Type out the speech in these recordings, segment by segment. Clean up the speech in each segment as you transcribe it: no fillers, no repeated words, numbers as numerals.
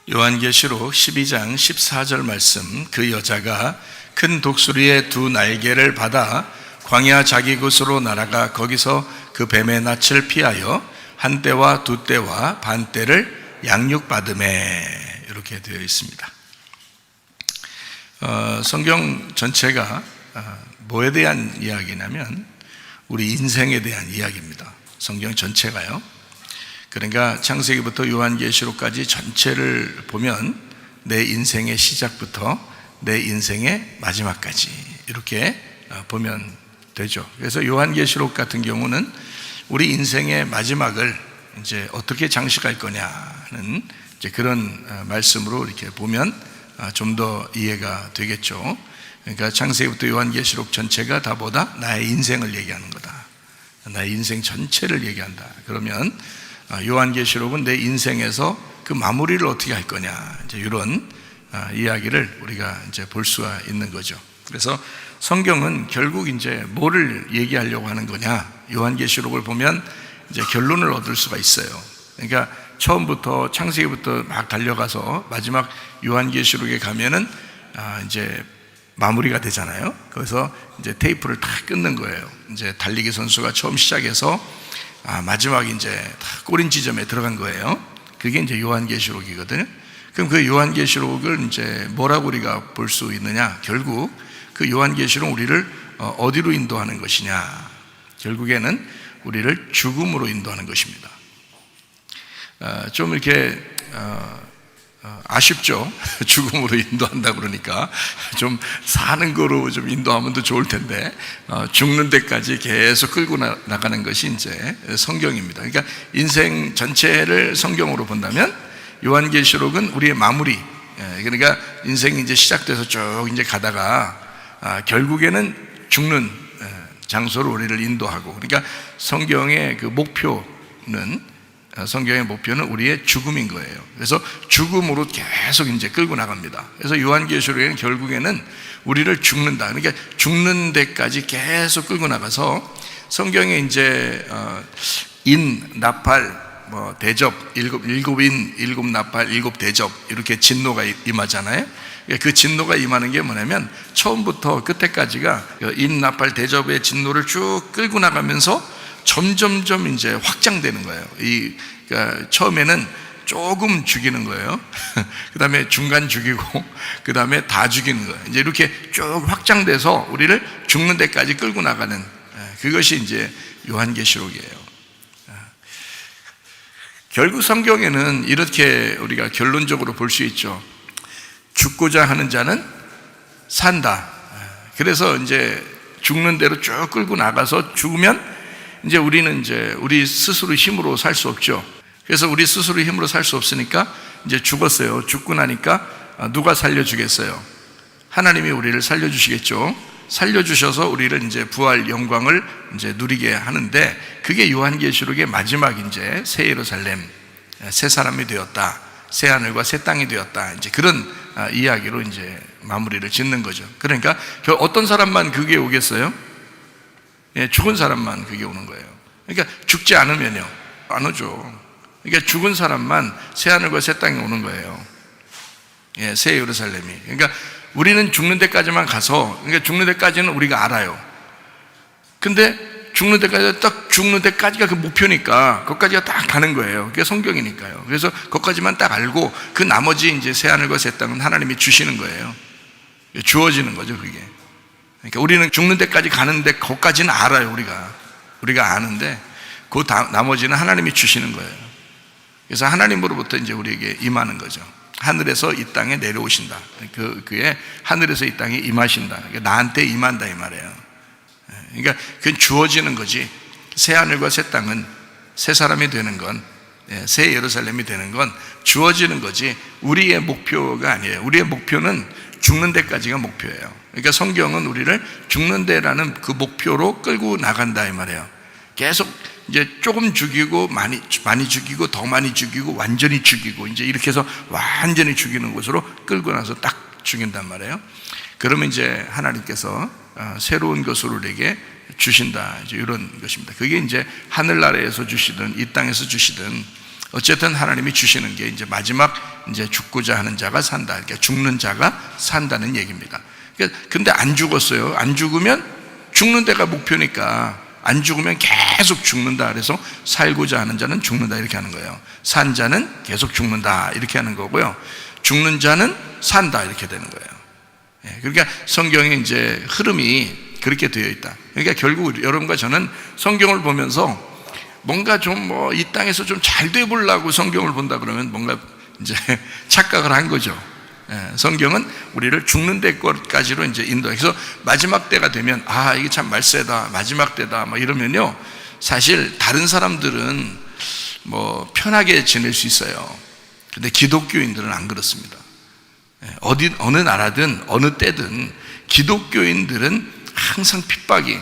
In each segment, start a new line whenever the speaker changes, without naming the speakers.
요한계시록 12장 14절 말씀, 그 여자가 큰 독수리의 두 날개를 받아 광야 자기 곳으로 날아가 거기서 그 뱀의 낯을 피하여 한 때와 두 때와 반 때를 양육받으매, 이렇게 되어 있습니다. 성경 전체가 뭐에 대한 이야기냐면 우리 인생에 대한 이야기입니다. 성경 전체가요. 그러니까 창세기부터 요한계시록까지 전체를 보면 내 인생의 시작부터 내 인생의 마지막까지 이렇게 보면 되죠. 그래서 요한계시록 같은 경우는 우리 인생의 마지막을 이제 어떻게 장식할 거냐는 이제 그런 말씀으로 이렇게 보면 좀 더 이해가 되겠죠. 그러니까 창세기부터 요한계시록 전체가 다 뭐다? 나의 인생을 얘기하는 거다. 나의 인생 전체를 얘기한다. 그러면 요한계시록은 내 인생에서 그 마무리를 어떻게 할 거냐, 이제 이런 이야기를 우리가 이제 볼 수가 있는 거죠. 그래서 성경은 결국 이제 뭐를 얘기하려고 하는 거냐, 요한계시록을 보면 이제 결론을 얻을 수가 있어요. 그러니까 처음부터 창세기부터 막 달려가서 마지막 요한계시록에 가면은 이제 마무리가 되잖아요. 그래서 이제 테이프를 다 끊는 거예요. 이제 달리기 선수가 처음 시작해서 마지막 이제 다 꼬린 지점에 들어간 거예요. 그게 이제 요한계시록이거든요. 그럼 그 요한계시록을 이제 뭐라고 우리가 볼 수 있느냐? 결국 그 요한계시록 우리를 어디로 인도하는 것이냐? 결국에는 우리를 죽음으로 인도하는 것입니다. 좀 이렇게 아쉽죠? 죽음으로 인도한다 그러니까 좀 사는 거로 좀 인도하면 더 좋을 텐데 죽는 데까지 계속 끌고 나가는 것이 이제 성경입니다. 그러니까 인생 전체를 성경으로 본다면 요한계시록은 우리의 마무리, 그러니까 인생이 이제 시작돼서 쭉 이제 가다가 결국에는 죽는 장소로 우리를 인도하고, 그러니까 성경의 목표는 우리의 죽음인 거예요. 그래서 죽음으로 계속 이제 끌고 나갑니다. 그래서 요한계시록에는 결국에는 우리를 죽는다, 그러니까 죽는 데까지 계속 끌고 나가서 성경에 이제 인, 나팔, 대접, 일곱 인, 일곱 나팔, 일곱 대접, 이렇게 진노가 임하잖아요. 그 진노가 임하는 게 뭐냐면 처음부터 끝에까지가 인, 나팔, 대접의 진노를 쭉 끌고 나가면서 점점점 이제 확장되는 거예요. 그러니까 처음에는 조금 죽이는 거예요. 그 다음에 중간 죽이고, 그 다음에 다 죽이는 거예요. 이제 이렇게 쭉 확장돼서 우리를 죽는 데까지 끌고 나가는, 그것이 이제 요한계시록이에요. 결국 성경에는 이렇게 우리가 결론적으로 볼 수 있죠. 죽고자 하는 자는 산다. 그래서 이제 죽는 대로 쭉 끌고 나가서 죽으면 이제 우리는 이제 우리 스스로 힘으로 살 수 없죠. 그래서 우리 스스로 힘으로 살 수 없으니까 이제 죽었어요. 죽고 나니까 누가 살려주겠어요? 하나님이 우리를 살려주시겠죠. 살려주셔서 우리를 이제 부활 영광을 이제 누리게 하는데, 그게 요한계시록의 마지막 이제 새 예루살렘, 새 사람이 되었다, 새 하늘과 새 땅이 되었다, 이제 그런 이야기로 이제 마무리를 짓는 거죠. 그러니까 어떤 사람만 그게 오겠어요? 죽은 사람만 그게 오는 거예요. 그러니까 죽지 않으면요, 안 오죠. 그러니까 죽은 사람만 새 하늘과 새 땅이 오는 거예요. 새 예루살렘이. 그러니까 우리는 죽는 데까지만 가서, 그러니까 죽는 데까지는 우리가 알아요. 근데 죽는 데까지, 딱 죽는 데까지가 그 목표니까 거기까지가 딱 가는 거예요. 그게 성경이니까요. 그래서 거기까지만 딱 알고 그 나머지 이제 새 하늘과 새 땅은 하나님이 주시는 거예요. 주어지는 거죠, 그게. 그러니까 우리는 죽는 데까지 가는데 거기까지는 알아요. 우리가 아는데 그 나머지는 하나님이 주시는 거예요. 그래서 하나님으로부터 이제 우리에게 임하는 거죠. 하늘에서 이 땅에 내려오신다. 그게 하늘에서 이 땅에 임하신다. 그러니까 나한테 임한다 이 말이에요. 그러니까 그건 주어지는 거지. 새 하늘과 새 땅은, 새 사람이 되는 건, 새 예루살렘이 되는 건 주어지는 거지 우리의 목표가 아니에요. 우리의 목표는 죽는 데까지가 목표예요. 그러니까 성경은 우리를 죽는 데라는 그 목표로 끌고 나간다 이 말이에요. 계속 이제 조금 죽이고 많이 죽이고 더 많이 죽이고 완전히 죽이고 이제 이렇게 해서 완전히 죽이는 곳으로 끌고 나서 딱 죽인단 말이에요. 그러면 이제 하나님께서 새로운 것을 우리에게 주신다, 이제 이런 것입니다. 그게 이제 하늘나라에서 주시든 이 땅에서 주시든 어쨌든 하나님이 주시는 게 이제 마지막 이제 죽고자 하는 자가 산다. 그러니까 죽는 자가 산다는 얘기입니다. 그러니까 근데 안 죽었어요. 안 죽으면 죽는 데가 목표니까 안 죽으면 계속 죽는다. 그래서 살고자 하는 자는 죽는다 이렇게 하는 거예요. 산 자는 계속 죽는다 이렇게 하는 거고요. 죽는 자는 산다 이렇게 되는 거예요. 그러니까 성경의 이제 흐름이 그렇게 되어 있다. 그러니까 결국 여러분과 저는 성경을 보면서 뭔가 좀 뭐 이 땅에서 좀 잘 돼 보려고 성경을 본다 그러면 뭔가 이제 착각을 한 거죠. 성경은 우리를 죽는 데까지로 이제 인도해. 그래서 마지막 때가 되면 이게 참 말세다, 마지막 때다, 막 이러면요. 사실 다른 사람들은 뭐 편하게 지낼 수 있어요. 근데 기독교인들은 안 그렇습니다. 어느 나라든 어느 때든 기독교인들은 항상 핍박이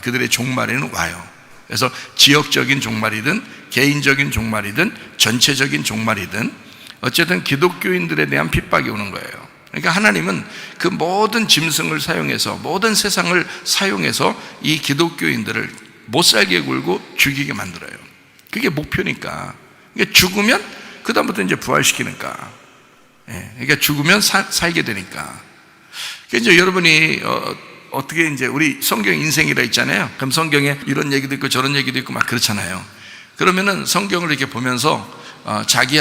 그들의 종말에는 와요. 그래서 지역적인 종말이든 개인적인 종말이든 전체적인 종말이든 어쨌든 기독교인들에 대한 핍박이 오는 거예요. 그러니까 하나님은 그 모든 짐승을 사용해서 모든 세상을 사용해서 이 기독교인들을 못 살게 굴고 죽이게 만들어요. 그게 목표니까. 그러니까 죽으면 그 다음부터 이제 부활시키니까. 그러니까 죽으면 살게 되니까. 그러니까 이제 여러분이 어떻게 이제 우리 성경 인생이라 있잖아요. 그럼 성경에 이런 얘기도 있고 저런 얘기도 있고 막 그렇잖아요. 그러면은 성경을 이렇게 보면서 자기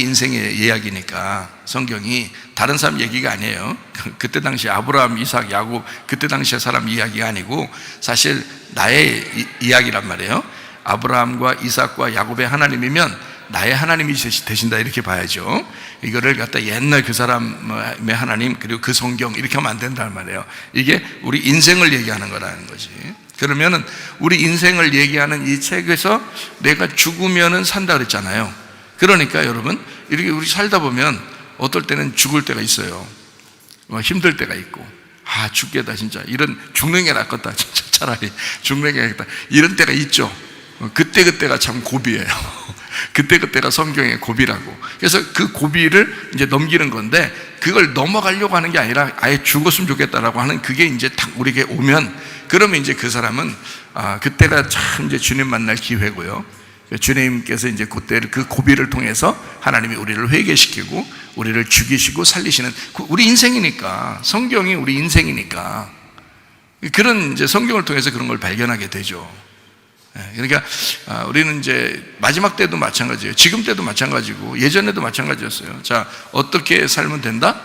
인생의 이야기니까 성경이 다른 사람 얘기가 아니에요. 그때 당시 아브라함, 이삭, 야곱 그때 당시의 사람 이야기가 아니고 사실 나의 이야기란 말이에요. 아브라함과 이삭과 야곱의 하나님이면 나의 하나님이 되신다 이렇게 봐야죠. 이거를 갖다 옛날 그 사람의 하나님 그리고 그 성경 이렇게 하면 안 된단 말이에요. 이게 우리 인생을 얘기하는 거라는 거지. 그러면은 우리 인생을 얘기하는 이 책에서 내가 죽으면은 산다 그랬잖아요. 그러니까 여러분 이렇게 우리 살다 보면 어떨 때는 죽을 때가 있어요. 힘들 때가 있고 죽겠다 진짜 이런 죽는 게 낫겠다 진짜 차라리 죽는 게 낫겠다 이런 때가 있죠. 그때가 참 고비예요. 그때가 성경의 고비라고. 그래서 그 고비를 이제 넘기는 건데 그걸 넘어가려고 하는 게 아니라 아예 죽었으면 좋겠다라고 하는 그게 이제 딱 우리에게 오면 그러면 이제 그 사람은 그때가 참 이제 주님 만날 기회고요. 주님께서 이제 그때를 그 고비를 통해서 하나님이 우리를 회개시키고 우리를 죽이시고 살리시는 우리 인생이니까 성경이 우리 인생이니까 그런 이제 성경을 통해서 그런 걸 발견하게 되죠. 그러니까 우리는 이제 마지막 때도 마찬가지예요. 지금 때도 마찬가지고 예전에도 마찬가지였어요. 자, 어떻게 살면 된다?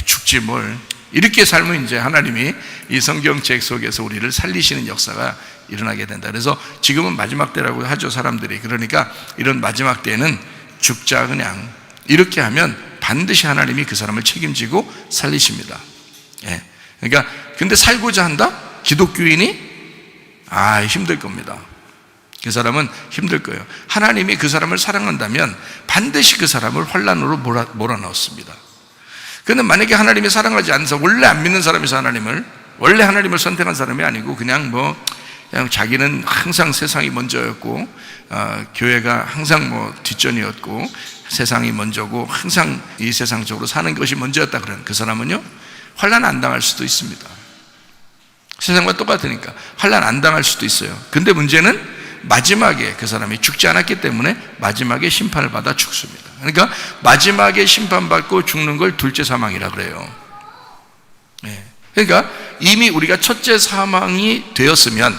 죽지 뭘. 이렇게 살면 이제 하나님이 이 성경책 속에서 우리를 살리시는 역사가 일어나게 된다. 그래서 지금은 마지막 때라고 하죠, 사람들이. 그러니까 이런 마지막 때는 죽자 그냥 이렇게 하면 반드시 하나님이 그 사람을 책임지고 살리십니다. 그러니까 근데 살고자 한다? 기독교인이 힘들 겁니다. 그 사람은 힘들 거예요. 하나님이 그 사람을 사랑한다면 반드시 그 사람을 환난으로 몰아넣습니다. 그런데 만약에 하나님이 사랑하지 않아서 원래 안 믿는 사람에서 원래 하나님을 선택한 사람이 아니고 그냥 자기는 항상 세상이 먼저였고 교회가 항상 뒷전이었고 세상이 먼저고 항상 이 세상적으로 사는 것이 먼저였다 그런 그 사람은요 환난 안 당할 수도 있습니다. 세상과 똑같으니까 환난 안 당할 수도 있어요. 근데 문제는 마지막에 그 사람이 죽지 않았기 때문에 마지막에 심판을 받아 죽습니다. 그러니까 마지막에 심판받고 죽는 걸 둘째 사망이라 그래요. 그러니까 이미 우리가 첫째 사망이 되었으면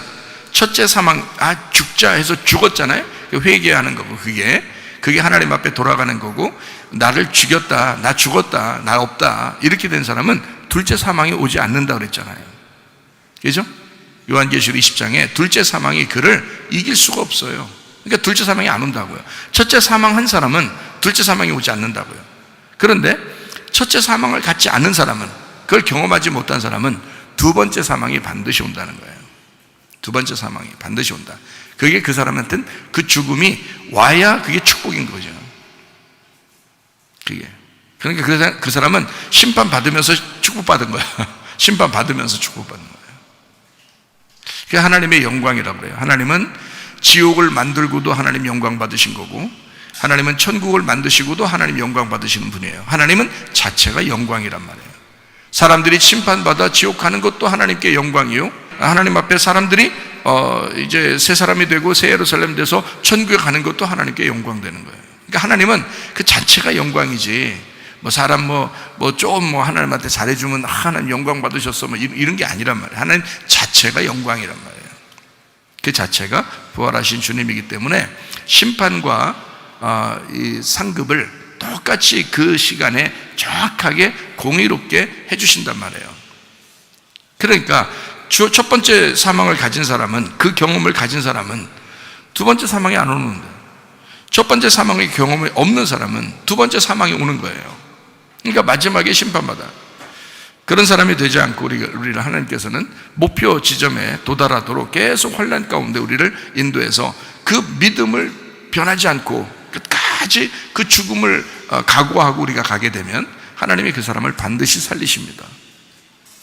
첫째 사망 죽자 해서 죽었잖아요. 회개하는 거고 그게 하나님 앞에 돌아가는 거고 나를 죽였다, 나 죽었다, 나 없다 이렇게 된 사람은 둘째 사망이 오지 않는다 그랬잖아요. 그죠? 요한계시록 20장에 둘째 사망이 그를 이길 수가 없어요. 그러니까 둘째 사망이 안 온다고요. 첫째 사망한 사람은 둘째 사망이 오지 않는다고요. 그런데 첫째 사망을 갖지 않은 사람은 그걸 경험하지 못한 사람은 두 번째 사망이 반드시 온다는 거예요. 두 번째 사망이 반드시 온다. 그게 그 사람한테는 그 죽음이 와야 그게 축복인 거죠. 그러니까 그 사람은 심판받으면서 축복받은 거야. 심판받으면서 축복받는 거야. 그게 하나님의 영광이라고 그래요. 하나님은 지옥을 만들고도 하나님 영광 받으신 거고 하나님은 천국을 만드시고도 하나님 영광 받으시는 분이에요. 하나님은 자체가 영광이란 말이에요. 사람들이 심판받아 지옥 가는 것도 하나님께 영광이요. 하나님 앞에 사람들이 이제 새 사람이 되고 새 예루살렘 돼서 천국에 가는 것도 하나님께 영광 되는 거예요. 그러니까 하나님은 그 자체가 영광이지, 뭐 사람 좀 하나님한테 잘해주면 하나님 영광 받으셨어 이런 게 아니란 말이에요. 하나님 자체가 영광이란 말이에요. 그 자체가 부활하신 주님이기 때문에 심판과 이 상급을 똑같이 그 시간에 정확하게 공의롭게 해주신단 말이에요. 그러니까 첫 번째 사망을 가진 사람은, 그 경험을 가진 사람은 두 번째 사망이 안 오는데, 첫 번째 사망의 경험이 없는 사람은 두 번째 사망이 오는 거예요. 그러니까 마지막에 심판받아. 그런 사람이 되지 않고 우리를 하나님께서는 목표 지점에 도달하도록 계속 환난 가운데 우리를 인도해서 그 믿음을 변하지 않고 끝까지 그 죽음을 각오하고 우리가 가게 되면 하나님이 그 사람을 반드시 살리십니다.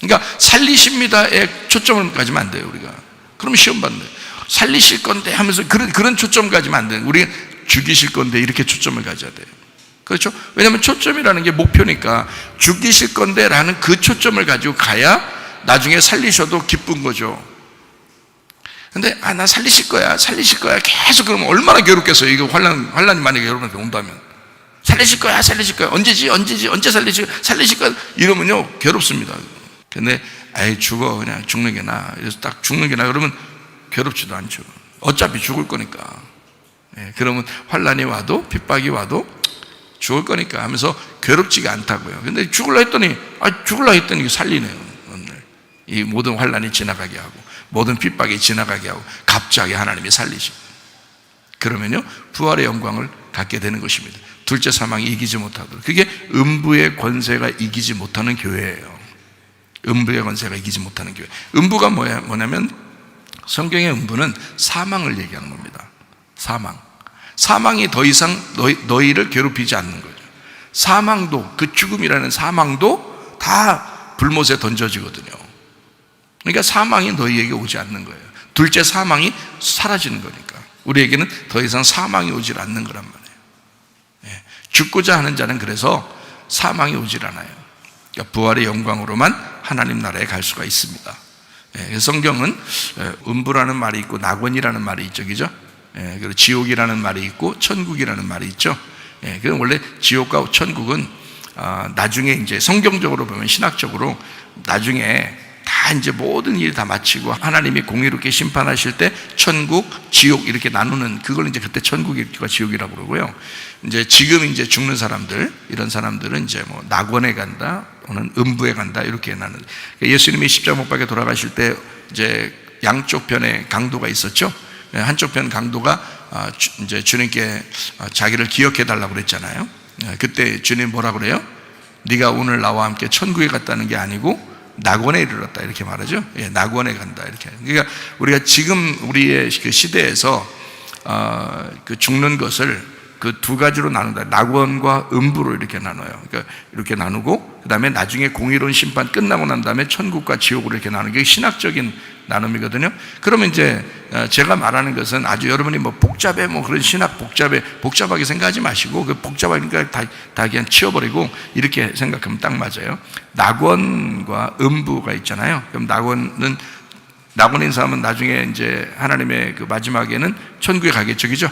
그러니까 살리십니다에 초점을 가지면 안 돼요. 우리가 그러면 시험 받는 거예요. 살리실 건데 하면서 그런 초점 가지면 안 돼요. 우리가 죽이실 건데 이렇게 초점을 가져야 돼요. 그렇죠? 왜냐하면 초점이라는 게 목표니까 죽이실 건데 라는 그 초점을 가지고 가야 나중에 살리셔도 기쁜 거죠. 근데 나 살리실 거야 계속 그러면 얼마나 괴롭겠어요. 이거 환란이 만약에 여러분한테 온다면 살리실 거야 언제 살리실 거야 이러면요 괴롭습니다. 근데 죽어, 그냥 죽는 게 나아, 그래서 딱 죽는 게 나아 그러면 괴롭지도 않죠. 어차피 죽을 거니까. 그러면 환란이 와도 핍박이 와도 죽을 거니까 하면서 괴롭지가 않다고요. 근데 죽을라 했더니 살리네요. 오늘 이 모든 환란이 지나가게 하고 모든 핍박이 지나가게 하고 갑자기 하나님이 살리시고, 그러면요 부활의 영광을 갖게 되는 것입니다. 둘째 사망이 이기지 못하도록. 그게 음부의 권세가 이기지 못하는 교회예요. 음부의 권세가 이기지 못하는 교회. 음부가 뭐냐면 성경의 음부는 사망을 얘기하는 겁니다. 사망이 더 이상 너희를 괴롭히지 않는 거죠. 사망도, 그 죽음이라는 사망도 다 불못에 던져지거든요. 그러니까 사망이 너희에게 오지 않는 거예요. 둘째 사망이 사라지는 거니까. 우리에게는 더 이상 사망이 오질 않는 거란 말이에요. 죽고자 하는 자는 그래서 사망이 오질 않아요. 그러니까 부활의 영광으로만 하나님 나라에 갈 수가 있습니다. 성경은 음부라는 말이 있고 낙원이라는 말이 있죠, 그죠? 그리고 지옥이라는 말이 있고 천국이라는 말이 있죠. 그럼 원래 지옥과 천국은 나중에 이제 성경적으로 보면, 신학적으로 나중에 다 이제 모든 일이 다 마치고 하나님이 공의롭게 심판하실 때 천국, 지옥 이렇게 나누는, 그걸 이제 그때 천국과 지옥이라고 그러고요. 이제 지금 이제 죽는 사람들, 이런 사람들은 이제 뭐 낙원에 간다, 또는 음부에 간다 이렇게 나누는. 예수님이 십자가 못 박에 돌아가실 때 이제 양쪽 편에 강도가 있었죠. 한쪽 편 강도가 이제 주님께 자기를 기억해 달라고 그랬잖아요. 그때 주님 뭐라 그래요? 네가 오늘 나와 함께 천국에 갔다는 게 아니고 낙원에 이르렀다 이렇게 말하죠. 낙원에 간다 이렇게. 그러니까 우리가 지금 우리의 그 시대에서 그 죽는 것을 그 두 가지로 나눈다. 낙원과 음부로 이렇게 나눠요. 그러니까 이렇게 나누고, 그 다음에 나중에 공의로운 심판 끝나고 난 다음에 천국과 지옥으로 이렇게 나누는 게 신학적인 나눔이거든요. 그러면 이제 제가 말하는 것은 아주 여러분이 뭐 복잡해, 뭐 그런 신학 복잡하게 생각하지 마시고, 그 복잡하니까 다 그냥 치워버리고 이렇게 생각하면 딱 맞아요. 낙원과 음부가 있잖아요. 그럼 낙원인 사람은 나중에 이제 하나님의 그 마지막에는 천국에 가겠죠, 그죠?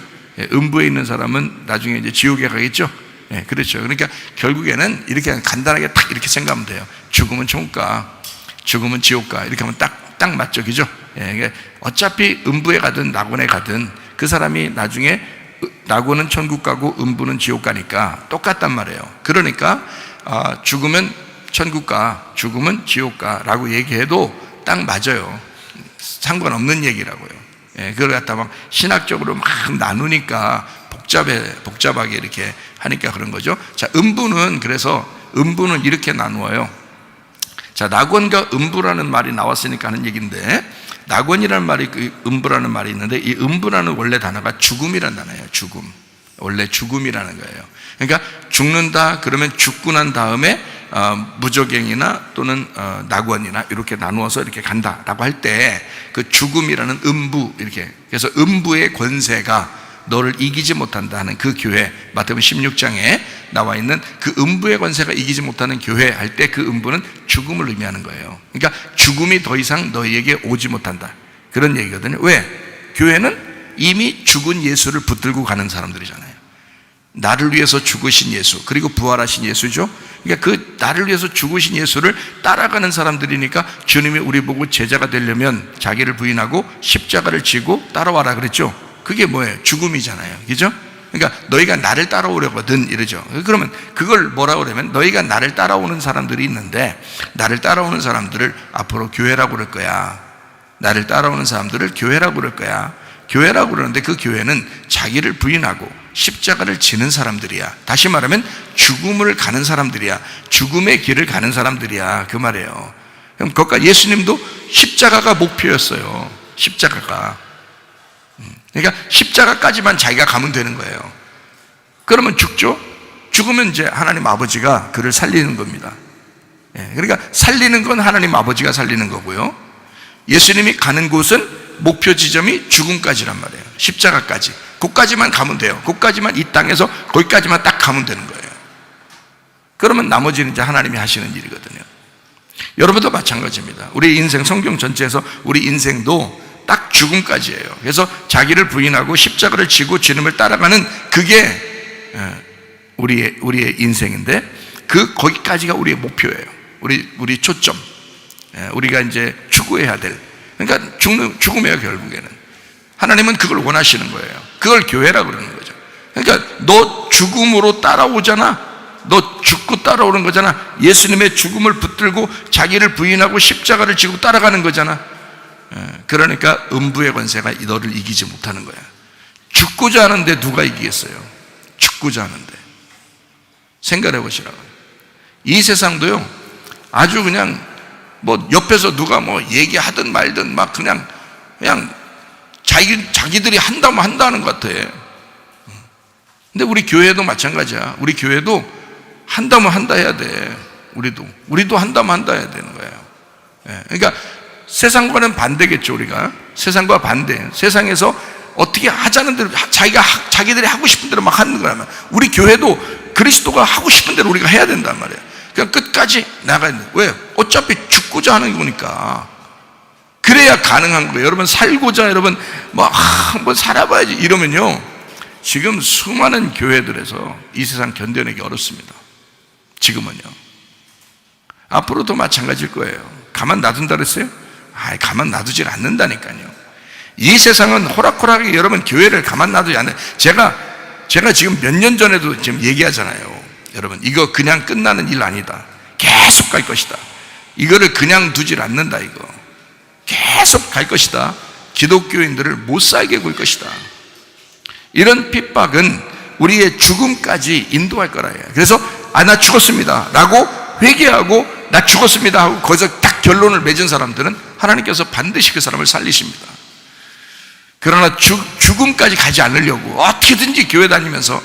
음부에 있는 사람은 나중에 이제 지옥에 가겠죠. 그렇죠. 그러니까 결국에는 이렇게 간단하게 딱 이렇게 생각하면 돼요. 죽음은 천국 가, 죽음은 지옥 가, 이렇게 하면 딱 맞죠, 그죠? 어차피 음부에 가든 낙원에 가든 그 사람이 나중에 낙원은 천국 가고 음부는 지옥 가니까 똑같단 말이에요. 그러니까 죽으면 천국 가, 죽으면 지옥 가라고 얘기해도 딱 맞아요. 상관없는 얘기라고요. 그걸 갖다 막 신학적으로 막 나누니까 복잡하게 이렇게 하니까 그런 거죠. 자, 그래서 음부는 이렇게 나누어요. 자, 낙원과 음부라는 말이 나왔으니까 하는 얘기인데, 낙원이라는 말이, 음부라는 말이 있는데, 이 음부라는 원래 단어가 죽음이라는 단어예요. 죽음. 원래 죽음이라는 거예요. 그러니까 죽는다 그러면 죽고 난 다음에 무저갱이나 또는 낙원이나 이렇게 나누어서 이렇게 간다라고 할 때 그 죽음이라는 음부, 이렇게, 그래서 음부의 권세가 너를 이기지 못한다는 그 교회, 마태복음 16장에 나와 있는 그 음부의 권세가 이기지 못하는 교회 할 때 그 음부는 죽음을 의미하는 거예요. 그러니까 죽음이 더 이상 너희에게 오지 못한다, 그런 얘기거든요. 왜? 교회는 이미 죽은 예수를 붙들고 가는 사람들이잖아요. 나를 위해서 죽으신 예수, 그리고 부활하신 예수죠. 그러니까 그 나를 위해서 죽으신 예수를 따라가는 사람들이니까 주님이 우리 보고 제자가 되려면 자기를 부인하고 십자가를 지고 따라와라 그랬죠. 그게 뭐예요? 죽음이잖아요. 그죠? 그러니까 너희가 나를 따라오려거든 이러죠. 그러면 그걸 뭐라고 그러면 너희가 나를 따라오는 사람들이 있는데 나를 따라오는 사람들을 앞으로 교회라고 그럴 거야. 나를 따라오는 사람들을 교회라고 그럴 거야. 교회라고 그러는데 그 교회는 자기를 부인하고 십자가를 지는 사람들이야. 다시 말하면 죽음을 가는 사람들이야. 죽음의 길을 가는 사람들이야. 그 말이에요. 그럼 그것과 예수님도 십자가가 목표였어요. 십자가가. 그러니까 십자가까지만 자기가 가면 되는 거예요. 그러면 죽죠? 죽으면 이제 하나님 아버지가 그를 살리는 겁니다. 그러니까 살리는 건 하나님 아버지가 살리는 거고요. 예수님이 가는 곳은 목표 지점이 죽음까지란 말이에요. 십자가까지. 거기까지만 가면 돼요. 거기까지만 이 땅에서 거기까지만 딱 가면 되는 거예요. 그러면 나머지는 이제 하나님이 하시는 일이거든요. 여러분도 마찬가지입니다. 우리 인생, 성경 전체에서 우리 인생도 딱 죽음까지예요. 그래서 자기를 부인하고 십자가를 지고 주님을 따라가는 그게 우리의 인생인데 거기까지가 우리의 목표예요. 우리 초점. 우리가 이제 추구해야 될. 그러니까 죽음이에요, 결국에는. 하나님은 그걸 원하시는 거예요. 그걸 교회라고 그러는 거죠. 그러니까 너 죽음으로 따라오잖아. 너 죽고 따라오는 거잖아. 예수님의 죽음을 붙들고 자기를 부인하고 십자가를 지고 따라가는 거잖아. 그러니까 음부의 권세가 너를 이기지 못하는 거야. 죽고자 하는데 누가 이기겠어요? 죽고자 하는데. 생각해 보시라고요. 이 세상도요, 아주 그냥 뭐 옆에서 누가 뭐 얘기하든 말든 막 그냥 자기들이 한다면 한다는 것 같아. 근데 우리 교회도 마찬가지야. 우리 교회도 한다면 한다 해야 돼. 우리도 한다면 한다 해야 되는 거예요. 그러니까 세상과는 반대겠죠. 우리가 세상과 반대. 세상에서 어떻게 하자는 대로 자기들이 하고 싶은 대로 막 하는 거라면 우리 교회도 그리스도가 하고 싶은 대로 우리가 해야 된단 말이에요. 그냥 끝까지 나가야 돼. 왜? 어차피 죽고자 하는 거니까. 그래야 가능한 거예요. 여러분 살고자 여러분 뭐 한번 살아봐야지 이러면요, 지금 수많은 교회들에서 이 세상 견뎌내기 어렵습니다. 지금은요. 앞으로도 마찬가지일 거예요. 가만 놔둔다 그랬어요? 가만 놔두질 않는다니까요. 이 세상은 호락호락하게 여러분 교회를 가만 놔두지 않아요. 제가 지금 몇 년 전에도 지금 얘기하잖아요. 여러분 이거 그냥 끝나는 일 아니다. 계속 갈 것이다. 이거를 그냥 두질 않는다. 이거 계속 갈 것이다. 기독교인들을 못 살게 굴 것이다. 이런 핍박은 우리의 죽음까지 인도할 거라요. 그래서 나 죽었습니다 라고 회개하고 나 죽었습니다 하고 거기서 딱 결론을 맺은 사람들은 하나님께서 반드시 그 사람을 살리십니다. 그러나 죽음까지 가지 않으려고 어떻게든지 교회 다니면서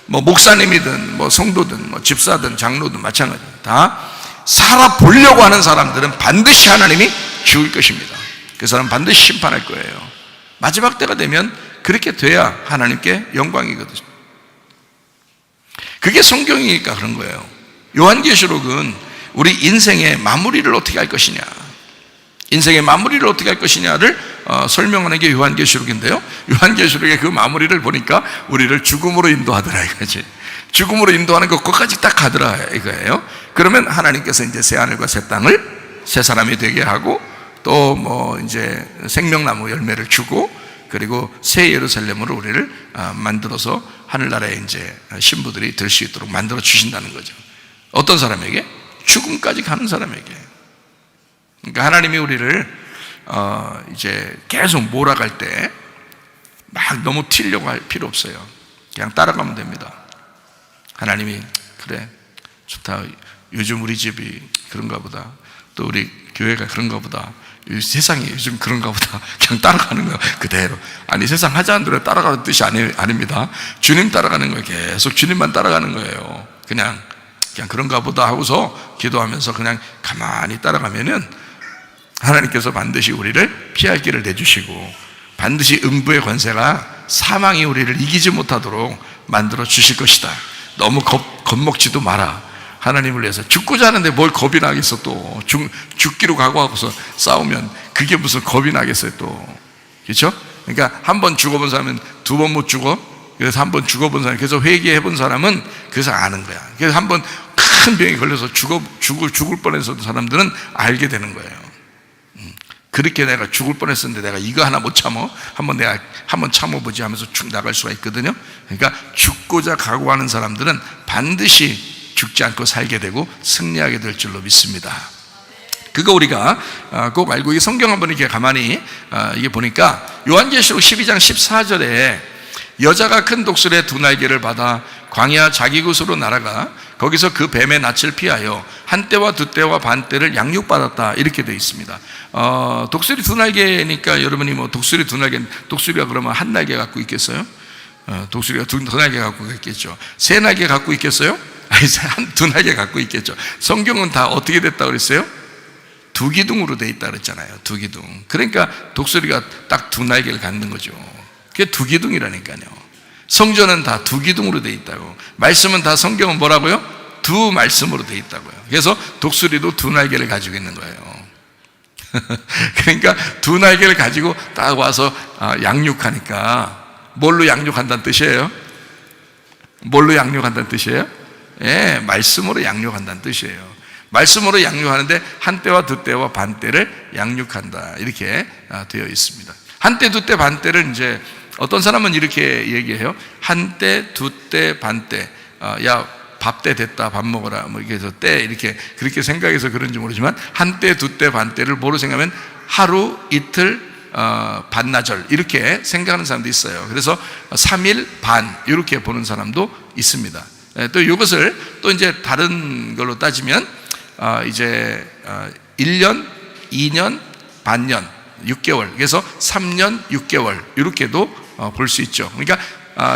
뭐 목사님이든 뭐 성도든 뭐 집사든 장로든 마찬가지 다 살아보려고 하는 사람들은 반드시 하나님이 죽을 것입니다. 그 사람 반드시 심판할 거예요. 마지막 때가 되면 그렇게 돼야 하나님께 영광이거든요. 그게 성경이니까 그런 거예요. 요한계시록은 우리 인생의 마무리를 어떻게 할 것이냐, 인생의 마무리를 어떻게 할 것이냐를 설명하는 게 요한계시록인데요, 요한계시록의 그 마무리를 보니까 우리를 죽음으로 인도하더라 이거지. 죽음으로 인도하는 것까지 딱 가더라 이거예요. 그러면 하나님께서 이제 새 하늘과 새 땅을 새 사람이 되게 하고 또 뭐 이제 생명나무 열매를 주고 그리고 새 예루살렘으로 우리를 만들어서 하늘나라에 이제 신부들이 될 수 있도록 만들어 주신다는 거죠. 어떤 사람에게? 죽음까지 가는 사람에게. 그러니까 하나님이 우리를 이제 계속 몰아갈 때 막 너무 튀려고 할 필요 없어요. 그냥 따라가면 됩니다. 하나님이 그래 좋다. 요즘 우리 집이 그런가 보다. 또 우리 교회가 그런가 보다. 세상이 요즘 그런가 보다. 그냥 따라가는 거야 그대로. 아니 세상 하자는 대로 따라가는 뜻이 아닙니다. 주님 따라가는 거예요. 계속 주님만 따라가는 거예요. 그냥 그런가 보다 하고서 기도하면서 그냥 가만히 따라가면은 하나님께서 반드시 우리를 피할 길을 내주시고 반드시 음부의 권세가 사망이 우리를 이기지 못하도록 만들어 주실 것이다. 너무 겁먹지도 마라. 하나님을 위해서 죽고자 하는데 뭘 겁이 나겠어. 또 죽기로 각오하고서 싸우면 그게 무슨 겁이 나겠어요 또. 그렇죠? 그러니까 한 번 죽어본 사람은 두 번 못 죽어? 그래서 한번 죽어본 사람, 그래서 회개해본 사람은 그래서 아는 거야. 그래서 한번 큰 병에 걸려서 죽을 뻔했던 사람들은 알게 되는 거예요. 그렇게 내가 죽을 뻔했었는데 내가 이거 하나 못 참어? 내가 한번 참아보지 하면서 쭉 나갈 수가 있거든요. 그러니까 죽고자 각오하는 사람들은 반드시 죽지 않고 살게 되고 승리하게 될 줄로 믿습니다. 그거 우리가 꼭 알고, 이 성경 한번 이렇게 가만히 이게 보니까 요한계시록 12장 14절에 여자가 큰 독수리의 두 날개를 받아 광야 자기 곳으로 날아가 거기서 그 뱀의 낯을 피하여 한 떼와 두 떼와 반 떼를 양육받았다, 이렇게 되어 있습니다. 독수리 두 날개니까 여러분이 뭐 독수리 두 날개, 독수리가 그러면 한 날개 갖고 있겠어요? 독수리가 두 날개 갖고 있겠죠. 세 날개 갖고 있겠어요? 아니, 두 날개 갖고 있겠죠. 성경은 다 어떻게 됐다고 그랬어요? 두 기둥으로 돼 있다 그랬잖아요. 두 기둥. 그러니까 독수리가 딱 두 날개를 갖는 거죠. 그게 두 기둥이라니까요. 성전은 다 두 기둥으로 돼 있다고. 말씀은 다, 성경은 뭐라고요? 두 말씀으로 돼 있다고요. 그래서 독수리도 두 날개를 가지고 있는 거예요. 그러니까 두 날개를 가지고 딱 와서 양육하니까, 뭘로 양육한다는 뜻이에요? 뭘로 양육한다는 뜻이에요? 예, 말씀으로 양육한다는 뜻이에요. 말씀으로 양육하는데 한 떼와 두 떼와 반 떼를 양육한다, 이렇게 되어 있습니다. 한 떼, 두 떼, 반 떼를 이제 어떤 사람은 이렇게 얘기해요. 한 떼, 두 떼, 반 떼. 야, 밥 때 됐다, 밥 먹어라, 뭐 이렇게 해서 때, 이렇게 그렇게 생각해서 그런지 모르지만 한 떼, 두 떼, 반 떼를 뭐로 생각하면 하루, 이틀, 반나절, 이렇게 생각하는 사람도 있어요. 그래서 3일 반, 이렇게 보는 사람도 있습니다. 또 이것을 또 이제 다른 걸로 따지면 이제 1년, 2년, 반년, 6개월, 그래서 3년 6개월, 이렇게도 볼 수 있죠. 그러니까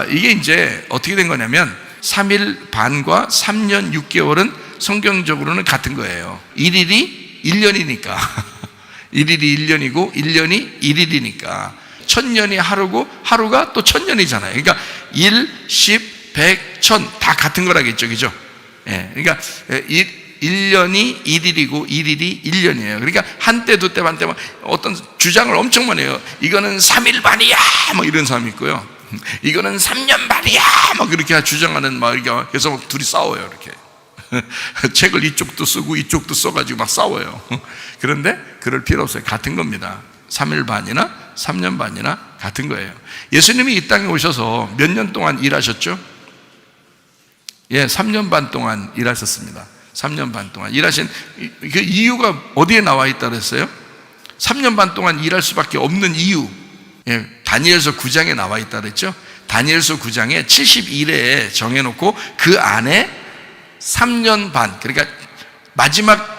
이게 이제 어떻게 된 거냐면 3일 반과 3년 6개월은 성경적으로는 같은 거예요. 1일이 1년이니까 1일이 1년이고 1년이 1일이니까 1000년이 하루고 하루가 또 1000년이잖아요. 그러니까 1, 10, 100, 1000 다 같은 거라겠죠, 그죠? 예, 그러니까 1년이 1일이고 1일이 1년이에요. 그러니까 한 때, 두 때, 반 때, 어떤 주장을 엄청 많이 해요. 이거는 3일 반이야, 뭐 이런 사람이 있고요. 이거는 3년 반이야, 막 그렇게 주장하는, 막 이렇게 그래서 둘이 싸워요, 이렇게. 책을 이쪽도 쓰고 이쪽도 써가지고 막 싸워요. 그런데 그럴 필요 없어요. 같은 겁니다. 3일 반이나 3년 반이나 같은 거예요. 예수님이 이 땅에 오셔서 몇 년 동안 일하셨죠? 예, 3년 반 동안 일하셨습니다. 3년 반 동안 일하신 그 이유가 어디에 나와 있다 그랬어요? 3년 반 동안 일할 수밖에 없는 이유, 예, 다니엘서 9장에 나와 있다 그랬죠? 다니엘서 9장에 70일에 정해놓고 그 안에 3년 반, 그러니까 마지막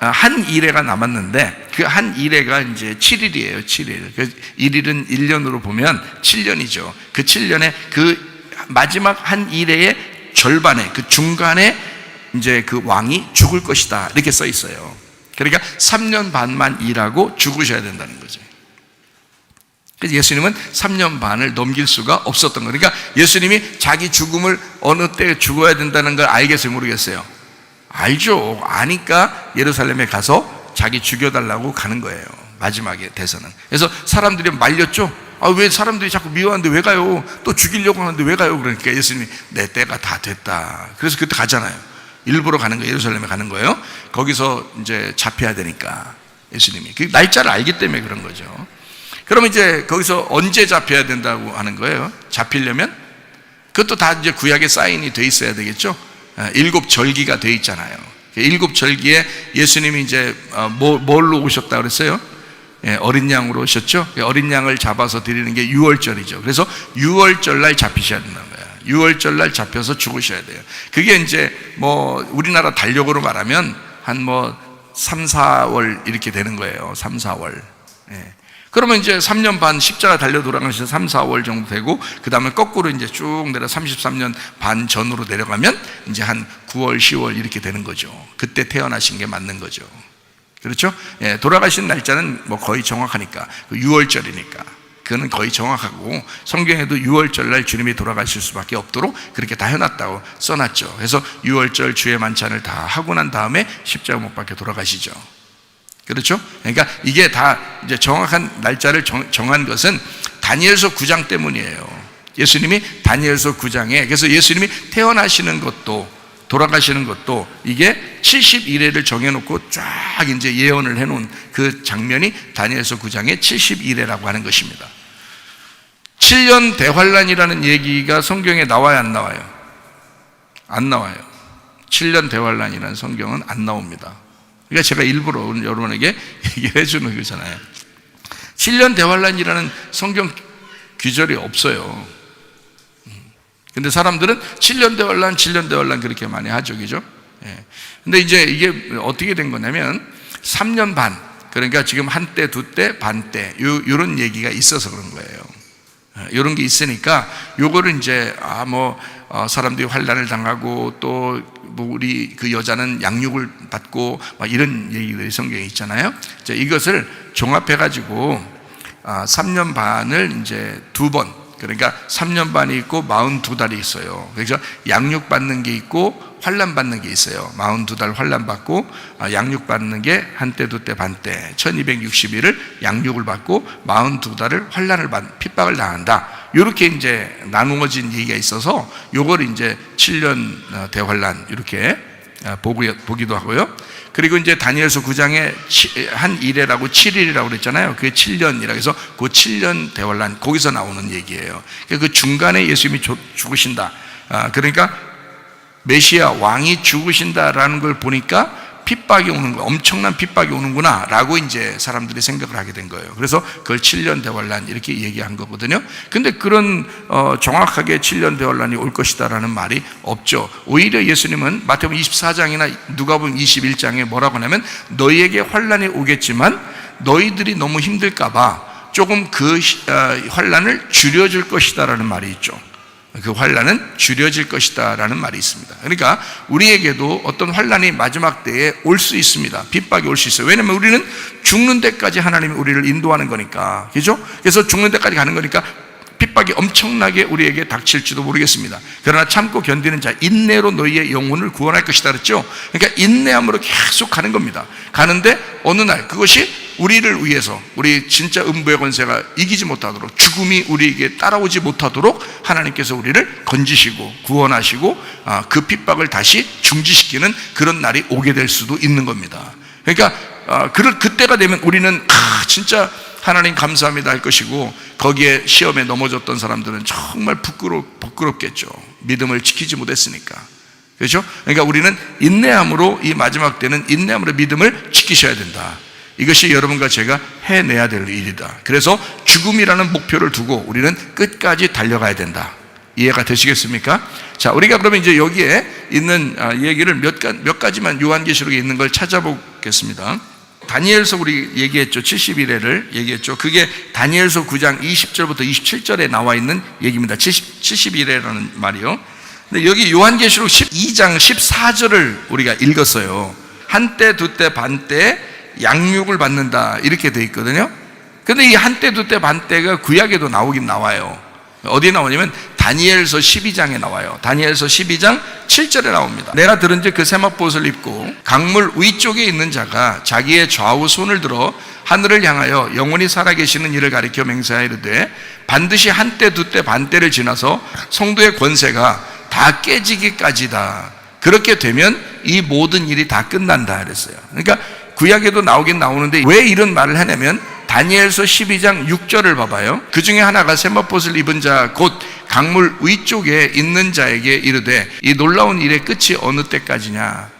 한 일회가 남았는데 그 한 일회가 이제 7일이에요. 7일. 그 1일은 1년으로 보면 7년이죠. 그 7년에 그 마지막 한 일회의 절반에, 그 중간에 이제 그 왕이 죽을 것이다, 이렇게 써 있어요. 그러니까 3년 반만 일하고 죽으셔야 된다는 거죠. 그래서 예수님은 3년 반을 넘길 수가 없었던 거예요. 그러니까 예수님이 자기 죽음을 어느 때 죽어야 된다는 걸 알겠어요, 모르겠어요? 알죠. 아니까 예루살렘에 가서 자기 죽여달라고 가는 거예요, 마지막에 돼서는. 그래서 사람들이 말렸죠. 왜 사람들이 자꾸 미워하는데 왜 가요? 또 죽이려고 하는데 왜 가요? 그러니까 예수님이 내 때가 다 됐다. 그래서 그때 가잖아요. 일부러 가는 거예요. 예루살렘에 가는 거예요. 거기서 이제 잡혀야 되니까 예수님이 그 날짜를 알기 때문에 그런 거죠. 그러면 이제 거기서 언제 잡혀야 된다고 하는 거예요? 잡히려면 그것도 다 이제 구약에 사인이 돼 있어야 되겠죠. 7절기가 돼 있잖아요. 7절기에 예수님이 이제 뭘로 오셨다 그랬어요? 어린 양으로 오셨죠. 어린 양을 잡아서 드리는 게 유월절이죠. 그래서 유월절 날 잡히셔야 된다는 거예요. 유월절 날 잡혀서 죽으셔야 돼요. 그게 이제 뭐 우리나라 달력으로 말하면 한 뭐 3, 4월 이렇게 되는 거예요. 3, 4월. 그러면 이제 3년 반 십자가 달려 돌아가셔서 3, 4월 정도 되고, 그 다음에 거꾸로 이제 쭉 내려 33년 반 전으로 내려가면 이제 한 9월, 10월 이렇게 되는 거죠. 그때 태어나신 게 맞는 거죠. 그렇죠? 예, 돌아가신 날짜는 뭐 거의 정확하니까, 6월절이니까. 그거는 거의 정확하고, 성경에도 6월절 날 주님이 돌아가실 수밖에 없도록 그렇게 다 해놨다고 써놨죠. 그래서 6월절 주의 만찬을 다 하고 난 다음에 십자가 못 박혀 돌아가시죠. 그렇죠? 그러니까 이게 다 이제 정확한 날짜를 정한 것은 다니엘서 9장 때문이에요. 예수님이 다니엘서 9장에, 그래서 예수님이 태어나시는 것도 돌아가시는 것도 이게 70일회를 정해놓고 쫙 이제 예언을 해놓은 그 장면이 다니엘서 9장의 70일회라고 하는 것입니다. 7년 대환란이라는 얘기가 성경에 나와요, 안 나와요? 안 나와요. 7년 대환란이라는 성경은 안 나옵니다. 그러니까 제가 일부러 여러분에게 얘기를 해주는 거잖아요. 7년 대환란이라는 성경 규절이 없어요. 근데 사람들은 7년 대환란, 7년 대환란 그렇게 많이 하죠, 그죠? 예. 근데 이제 이게 어떻게 된 거냐면 3년 반, 그러니까 지금 한때, 두때, 반때 요런 얘기가 있어서 그런 거예요. 요런 게 있으니까 요거를 이제 사람들이 환란을 당하고 또 뭐 우리 그 여자는 양육을 받고 막 이런 얘기들이 성경에 있잖아요. 이것을 종합해 가지고 3년 반을 이제 두 번, 그러니까 3년 반이 있고 42달이 있어요. 그래서 양육받는 게 있고 환난받는 게 있어요. 42달 환난받고 양육받는 게 한때, 두때, 반때 1260일을 양육을 받고 42달을 핍박을 당한다. 이렇게 이제 나누어진 얘기가 있어서 요걸 이제 7년 대환란 이렇게 보기도 하고요. 그리고 이제 다니엘서 9장에 한 일회라고 7일이라고 그랬잖아요. 그게 7년이라 해서 그 7년 대환란 거기서 나오는 얘기예요. 그 중간에 예수님이 죽으신다. 그러니까 메시아 왕이 죽으신다라는 걸 보니까 핍박이 오는 거, 엄청난 핍박이 오는구나 라고 이제 사람들이 생각을 하게 된 거예요. 그래서 그걸 7년 대환란 이렇게 얘기한 거거든요. 근데 그런 정확하게 7년 대환란이 올 것이다 라는 말이 없죠. 오히려 예수님은 마태복음 24장이나 누가복음 21장에 뭐라고 하냐면 너희에게 환란이 오겠지만 너희들이 너무 힘들까 봐 조금 그 환란을 줄여줄 것이다 라는 말이 있죠. 그 환란은 줄여질 것이다 라는 말이 있습니다. 그러니까 우리에게도 어떤 환란이 마지막 때에 올 수 있습니다. 핍박이 올 수 있어요. 왜냐하면 우리는 죽는 데까지 하나님이 우리를 인도하는 거니까, 그죠? 그래서 죽는 데까지 가는 거니까 핍박이 엄청나게 우리에게 닥칠지도 모르겠습니다. 그러나 참고 견디는 자 인내로 너희의 영혼을 구원할 것이다 그랬죠. 그러니까 인내함으로 계속 가는 겁니다. 가는데 어느 날 그것이 우리를 위해서, 우리 진짜 음부의 권세가 이기지 못하도록, 죽음이 우리에게 따라오지 못하도록 하나님께서 우리를 건지시고 구원하시고 그 핍박을 다시 중지시키는 그런 날이 오게 될 수도 있는 겁니다. 그러니까 그때가 되면 우리는 진짜 하나님 감사합니다 할 것이고, 거기에 시험에 넘어졌던 사람들은 정말 부끄럽겠죠. 믿음을 지키지 못했으니까. 그렇죠? 그러니까 우리는 인내함으로, 이 마지막 때는 인내함으로 믿음을 지키셔야 된다. 이것이 여러분과 제가 해내야 될 일이다. 그래서 죽음이라는 목표를 두고 우리는 끝까지 달려가야 된다. 이해가 되시겠습니까? 자, 우리가 그러면 이제 여기에 있는 얘기를 몇 가지만 요한계시록에 있는 걸 찾아보겠습니다. 다니엘서 우리 얘기했죠. 71회를 얘기했죠. 그게 다니엘서 9장 20절부터 27절에 나와 있는 얘기입니다. 71회라는 말이요. 근데 여기 요한계시록 12장 14절을 우리가 읽었어요. 한때, 두때, 반때 양육을 받는다 이렇게 돼 있거든요. 근데 이 한때, 두때, 반때가 구약에도 나오긴 나와요. 어디에 나오냐면 다니엘서 12장에 나와요. 다니엘서 12장 7절에 나옵니다. 내가 들은즉 그 세마포옷을 입고 강물 위쪽에 있는 자가 자기의 좌우 손을 들어 하늘을 향하여 영원히 살아계시는 이를 가리켜 맹세하여 이르되 반드시 한때, 두때, 반때를 지나서 성도의 권세가 다 깨지기까지다. 그렇게 되면 이 모든 일이 다 끝난다 그랬어요. 그러니까 구약에도 나오긴 나오는데 왜 이런 말을 하냐면 다니엘서 12장 6절을 봐봐요. 그 중에 하나가 세마포옷을 입은 자 곧 강물 위쪽에 있는 자에게 이르되 이 놀라운 일의 끝이 어느 때까지냐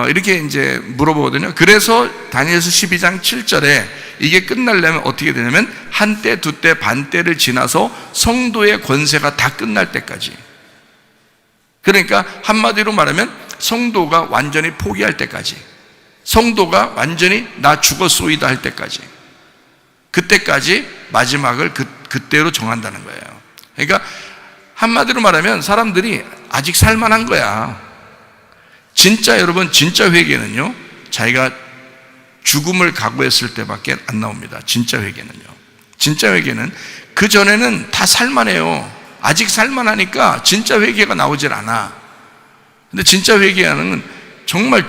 이렇게 이제 물어보거든요. 그래서 다니엘서 12장 7절에 이게 끝나려면 어떻게 되냐면 한때, 두때, 반때를 지나서 성도의 권세가 다 끝날 때까지. 그러니까 한마디로 말하면 성도가 완전히 포기할 때까지, 성도가 완전히 나 죽었소이다 할 때까지, 그때까지 마지막을 그때로 정한다는 거예요. 그러니까 한마디로 말하면 사람들이 아직 살만한 거야. 진짜 여러분, 진짜 회개는요 자기가 죽음을 각오했을 때밖에 안 나옵니다. 진짜 회개는요. 진짜 회개는 그 전에는 다 살만해요. 아직 살만하니까 진짜 회개가 나오질 않아. 근데 진짜 회개하는 정말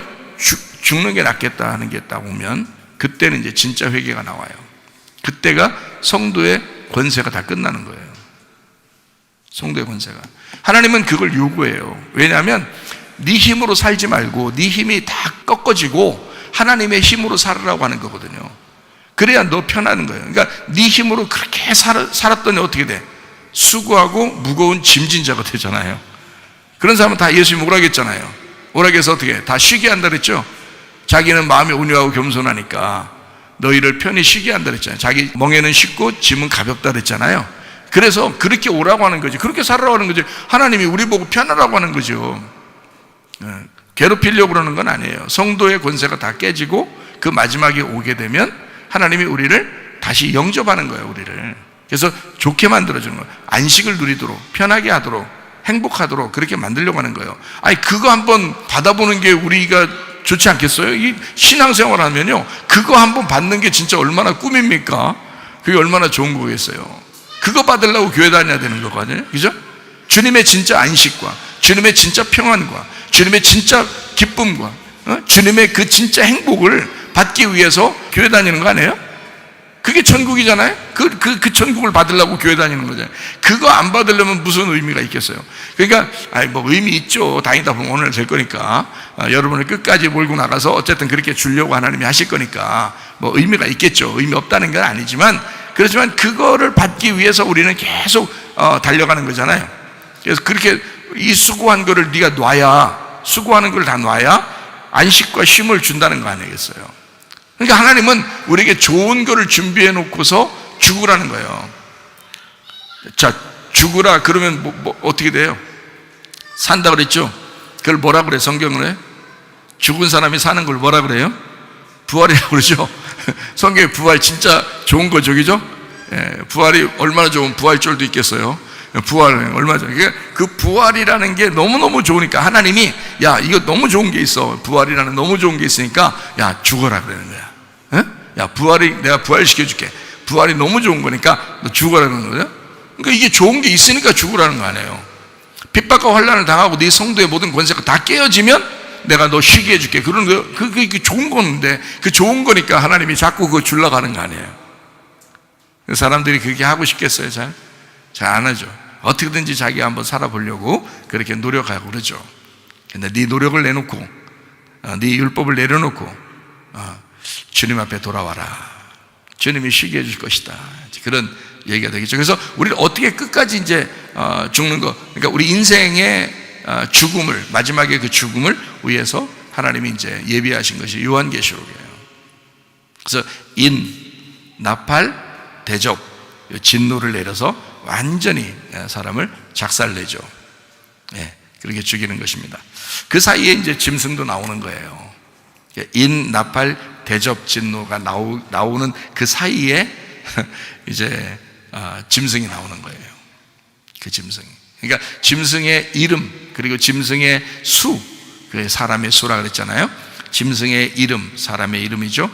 죽는 게 낫겠다 하는 게 딱 오면 그때는 이제 진짜 회개가 나와요. 그때가 성도의 권세가 다 끝나는 거예요. 성도의 권세가. 하나님은 그걸 요구해요. 왜냐하면 네 힘으로 살지 말고 네 힘이 다 꺾어지고 하나님의 힘으로 살으라고 하는 거거든요. 그래야 너 편하는 거예요. 그러니까 네 힘으로 그렇게 살았더니 어떻게 돼? 수고하고 무거운 짐진 자가 되잖아요. 그런 사람은 다 예수님 오라겠잖아요. 오라게서 어떻게 해? 다 쉬게 한다 그랬죠. 자기는 마음이 온유하고 겸손하니까 너희를 편히 쉬게 한다 그랬잖아요. 자기 멍에는 쉽고 짐은 가볍다 그랬잖아요. 그래서 그렇게 오라고 하는 거지. 그렇게 살아라고 하는 거지. 하나님이 우리 보고 편하라고 하는 거죠. 괴롭히려고 그러는 건 아니에요. 성도의 권세가 다 깨지고 그 마지막에 오게 되면 하나님이 우리를 다시 영접하는 거예요. 우리를. 그래서 좋게 만들어주는 거예요. 안식을 누리도록, 편하게 하도록, 행복하도록 그렇게 만들려고 하는 거예요. 아니 그거 한번 받아보는 게 우리가 좋지 않겠어요? 이 신앙생활 하면요, 그거 한번 받는 게 진짜 얼마나 꿈입니까? 그게 얼마나 좋은 거겠어요? 그거 받으려고 교회 다녀야 되는 거거든요. 그죠? 주님의 진짜 안식과 주님의 진짜 평안과 주님의 진짜 기쁨과 주님의 그 진짜 행복을 받기 위해서 교회 다니는 거 아니에요? 그게 천국이잖아요? 그 천국을 받으려고 교회 다니는 거잖아요. 그거 안 받으려면 무슨 의미가 있겠어요? 그러니까, 뭐 의미 있죠. 다니다 보면 오늘 될 거니까. 여러분을 끝까지 몰고 나가서 어쨌든 그렇게 주려고 하나님이 하실 거니까 뭐 의미가 있겠죠. 의미 없다는 건 아니지만, 그렇지만 그거를 받기 위해서 우리는 계속 달려가는 거잖아요. 그래서 그렇게 이 수고한 거를 네가 놔야, 수고하는 걸 다 놔야 안식과 쉼을 준다는 거 아니겠어요? 그러니까 하나님은 우리에게 좋은 거를 준비해 놓고서 죽으라는 거예요. 자, 죽으라 그러면 뭐 어떻게 돼요? 산다 그랬죠? 그걸 뭐라 그래? 성경을 해? 죽은 사람이 사는 걸 뭐라 그래요? 부활이라고 그러죠? 성경에 부활 진짜 좋은 거죠, 그죠? 부활이 얼마나 좋은 부활절도 있겠어요? 부활은 얼마나 좋은, 그 부활이라는 게 너무너무 좋으니까 하나님이 야, 이거 너무 좋은 게 있어. 부활이라는 너무 좋은 게 있으니까 야, 죽어라 그러는 거야. 야, 내가 부활시켜줄게. 부활이 너무 좋은 거니까 너 죽어라는 거예요. 그러니까 이게 좋은 게 있으니까 죽으라는 거 아니에요. 핍박과 환난을 당하고 네 성도의 모든 권세가 다 깨어지면 내가 너 쉬게 해줄게. 그런 거, 그게 좋은 건데, 그 좋은 거니까 하나님이 자꾸 그거 주려고 하는 거 아니에요. 사람들이 그렇게 하고 싶겠어요? 잘 안 하죠. 어떻게든지 자기가 한번 살아보려고 그렇게 노력하고 그러죠. 근데 네 노력을 내놓고, 네 율법을 내려놓고, 주님 앞에 돌아와라. 주님이 쉬게 해줄 것이다. 그런 얘기가 되겠죠. 그래서 우리를 어떻게 끝까지 이제 죽는 거, 그러니까 우리 인생의 죽음을, 마지막에 그 죽음을 위해서 하나님이 이제 예비하신 것이 요한계시록이에요. 그래서 나팔, 대접, 진노를 내려서 완전히 사람을 작살내죠. 그렇게 죽이는 것입니다. 그 사이에 이제 짐승도 나오는 거예요. 나팔, 대접, 진노가 나오는 그 사이에 이제 짐승이 나오는 거예요. 그 짐승이. 그러니까 짐승의 이름, 그리고 짐승의 수, 그 사람의 수라 그랬잖아요. 짐승의 이름, 사람의 이름이죠.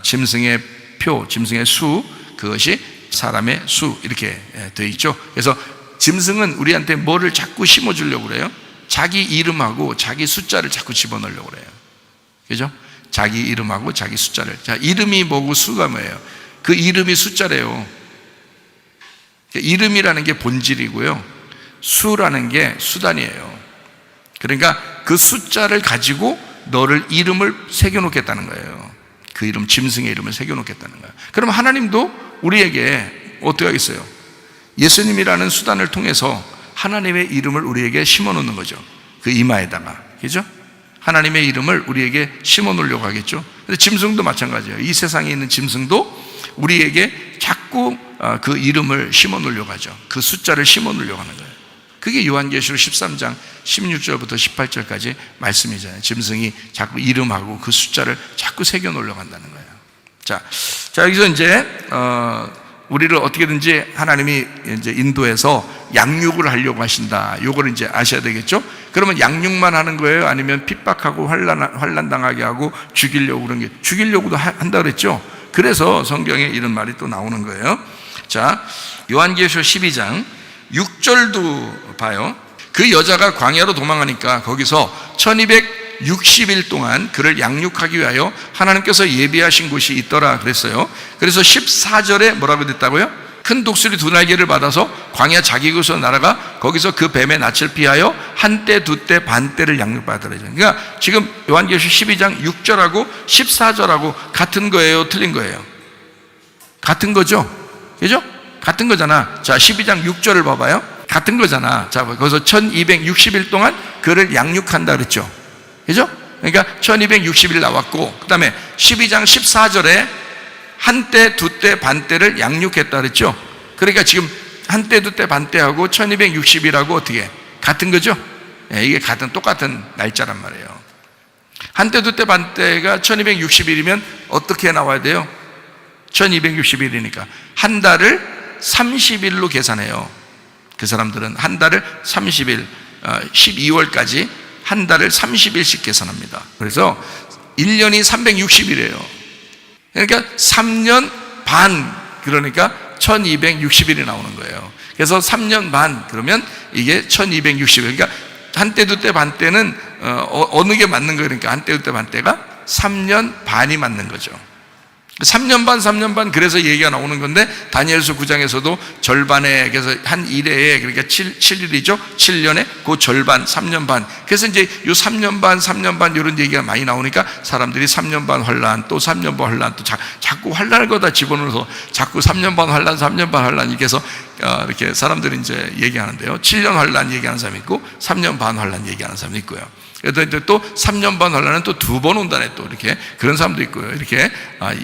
짐승의 표, 짐승의 수, 그것이 사람의 수, 이렇게 되어 있죠. 그래서 짐승은 우리한테 뭐를 자꾸 심어주려고 그래요? 자기 이름하고 자기 숫자를 자꾸 집어넣으려고 그래요. 그죠? 자기 이름하고 자기 숫자를. 자, 이름이 뭐고 수가 뭐예요? 그 이름이 숫자래요. 이름이라는 게 본질이고요, 수라는 게 수단이에요. 그러니까 그 숫자를 가지고 너를 이름을 새겨놓겠다는 거예요. 그 이름, 짐승의 이름을 새겨놓겠다는 거예요. 그럼 하나님도 우리에게 어떻게 하겠어요? 예수님이라는 수단을 통해서 하나님의 이름을 우리에게 심어놓는 거죠. 그 이마에다가. 그죠? 하나님의 이름을 우리에게 심어놓으려고 하겠죠. 근데 짐승도 마찬가지예요. 이 세상에 있는 짐승도 우리에게 자꾸 그 이름을 심어놓으려고 하죠. 그 숫자를 심어놓으려고 하는 거예요. 그게 요한계시록 13장 16절부터 18절까지 말씀이잖아요. 짐승이 자꾸 이름하고 그 숫자를 자꾸 새겨놓으려고 한다는 거예요. 자, 여기서 이제 우리를 어떻게든지 하나님이 이제 인도해서 양육을 하려고 하신다. 요걸 이제 아셔야 되겠죠? 그러면 양육만 하는 거예요? 아니면 핍박하고 환난 당하게 하고 죽이려고 그런 게, 죽이려고도 한다 그랬죠? 그래서 성경에 이런 말이 또 나오는 거예요. 자, 요한계시록 12장 6절도 봐요. 그 여자가 광야로 도망하니까 거기서 1260일 동안 그를 양육하기 위하여 하나님께서 예비하신 곳이 있더라 그랬어요. 그래서 14절에 뭐라고 됐다고요? 큰 독수리 두 날개를 받아서 광야 자기 곳으로 날아가 거기서 그 뱀의 낯을 피하여 한 때, 두 때, 반 때를 양육받으라. 그러니까 지금 요한계시록 12장 6절하고 14절하고 같은 거예요, 틀린 거예요? 같은 거죠? 그죠? 같은 거잖아. 자, 12장 6절을 봐봐요. 같은 거잖아. 자, 거기서 1260일 동안 그를 양육한다 그랬죠. 그죠? 그러니까 1260일 나왔고, 그 다음에 12장 14절에 한때, 두때, 반때를 양육했다 그랬죠. 그러니까 지금 한때, 두때, 반때하고 1260일하고 어떻게 같은 거죠? 예, 이게 똑같은 날짜란 말이에요. 한때, 두때, 반때가 1260일이면 어떻게 나와야 돼요? 1260일이니까 한 달을 30일로 계산해요. 그 사람들은 한 달을 30일, 12월까지 한 달을 30일씩 계산합니다. 그래서 1년이 360일이에요. 그러니까 3년 반, 그러니까 1260일이 나오는 거예요. 그래서 3년 반, 그러면 이게 1260일. 그러니까 한때, 두때, 반때는 어느 게 맞는 거예요? 그러니까 한때, 두때, 반때가 3년 반이 맞는 거죠. 3년 반, 그래서 얘기가 나오는 건데, 다니엘서 9장에서도 절반에, 그래서 한 일회에, 그러니까 7일이죠? 7년에 그 절반, 3년 반. 그래서 이제 요 3년 반, 이런 얘기가 많이 나오니까 사람들이 3년 반 환란, 또 3년 반 환란, 또 자꾸 환란을 거다 집어넣어서 자꾸 3년 반 환란, 3년 반 환란, 이렇게 해서 이렇게 사람들이 이제 얘기하는데요. 7년 환란 얘기하는 사람이 있고, 3년 반 환란 얘기하는 사람이 있고요. 그래서 또 3년 반 환란은 또 2번 온다네, 또 이렇게 그런 사람도 있고요. 이렇게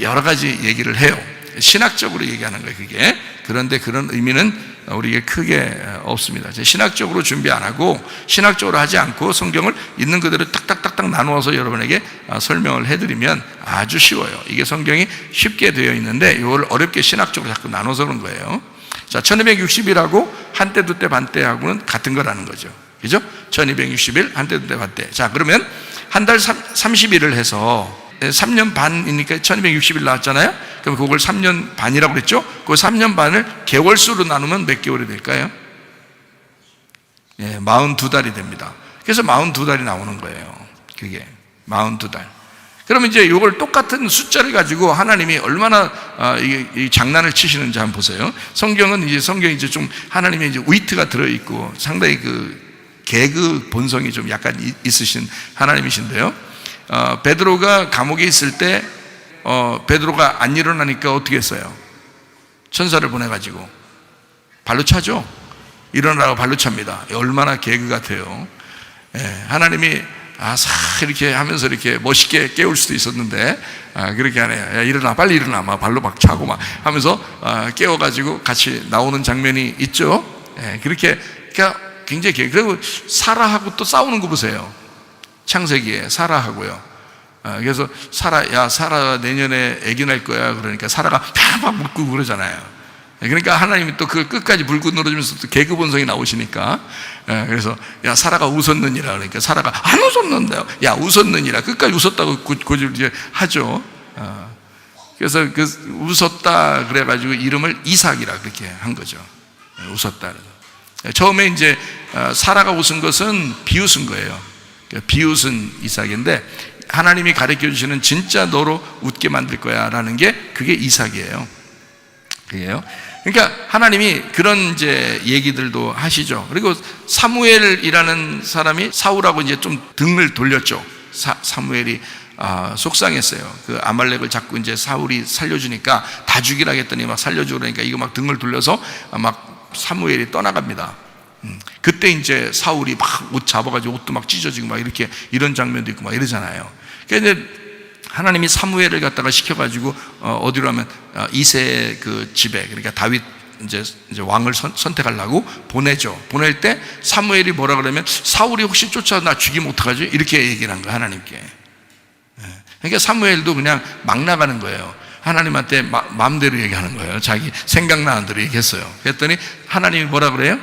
여러 가지 얘기를 해요. 신학적으로 얘기하는 거예요, 그게. 그런데 그런 의미는 우리에게 크게 없습니다. 신학적으로 준비 안 하고, 신학적으로 하지 않고 성경을 있는 그대로 딱딱딱딱 나누어서 여러분에게 설명을 해드리면 아주 쉬워요. 이게 성경이 쉽게 되어 있는데 이걸 어렵게 신학적으로 자꾸 나눠서 그런 거예요. 자, 1260일하고 한때, 두때, 반때하고는 같은 거라는 거죠. 그죠? 1260일, 한때, 두때, 반때. 자, 그러면 한 달 30일을 해서 3년 반이니까 1260일 나왔잖아요? 그럼 그걸 3년 반이라고 그랬죠? 그 3년 반을 개월수로 나누면 몇 개월이 될까요? 예, 42달이 됩니다. 그래서 42달이 나오는 거예요. 그게 42달. 그러면 이제 이걸 똑같은 숫자를 가지고 하나님이 얼마나 이 장난을 치시는지 한번 보세요. 성경이 이제 좀 하나님의 이제 위트가 들어있고 상당히 그 개그 본성이 좀 약간 있으신 하나님이신데요. 베드로가 감옥에 있을 때 베드로가 안 일어나니까 어떻게 했어요? 천사를 보내가지고 발로 차죠. 일어나라고 발로 찹니다. 얼마나 개그 같아요. 예, 하나님이 이렇게 하면서 이렇게 멋있게 깨울 수도 있었는데 그렇게 하네요. 야, 일어나, 빨리 일어나, 막 발로 막 차고 막 하면서 깨워가지고 같이 나오는 장면이 있죠. 예, 그러니까 굉장히 그리고 사라하고 또 싸우는 거 보세요. 창세기에 사라하고요. 그래서 사라 내년에 아기 날 거야. 그러니까 사라가 막 묻고 그러잖아요. 그러니까 하나님이 또 그걸 끝까지 물고 늘어주면서 또 개그 본성이 나오시니까, 그래서 야, 사라가 웃었느니라. 그러니까 사라가 안 웃었는데요. 야, 웃었느니라. 끝까지 웃었다고 고집을 이제 하죠. 그래서 그 웃었다 그래가지고 이름을 이삭이라 그렇게 한 거죠. 웃었다. 처음에 이제 사라가 웃은 것은 비웃은 거예요. 비웃은 이삭인데 하나님이 가르쳐 주시는 진짜 너로 웃게 만들 거야 라는 게 그게 이삭이에요. 그게요. 그러니까 하나님이 그런 이제 얘기들도 하시죠. 그리고 사무엘이라는 사람이 사울하고 이제 좀 등을 돌렸죠. 사무엘이 속상했어요. 그 아말렉을 자꾸 이제 사울이 살려주니까 다 죽이라 했더니 막 살려주고 그러니까 이거 막 등을 돌려서 막 사무엘이 떠나갑니다. 그때 이제 사울이 막 옷 잡아가지고 옷도 막 찢어지고 막 이렇게 이런 장면도 있고 막 이러잖아요. 그러니까 하나님이 사무엘을 갖다가 시켜가지고 어디로 하면 이새의 그 집에, 그러니까 다윗 이제 왕을 선택하려고 보내죠. 보낼 때 사무엘이 뭐라 그러면 사울이 혹시 쫓아 나 죽이면 어떡하지? 이렇게 얘기를 한 거예요, 하나님께. 그러니까 사무엘도 그냥 막 나가는 거예요. 하나님한테 마음대로 얘기하는 거예요. 자기 생각나는 대로 얘기했어요. 그랬더니 하나님이 뭐라 그래요?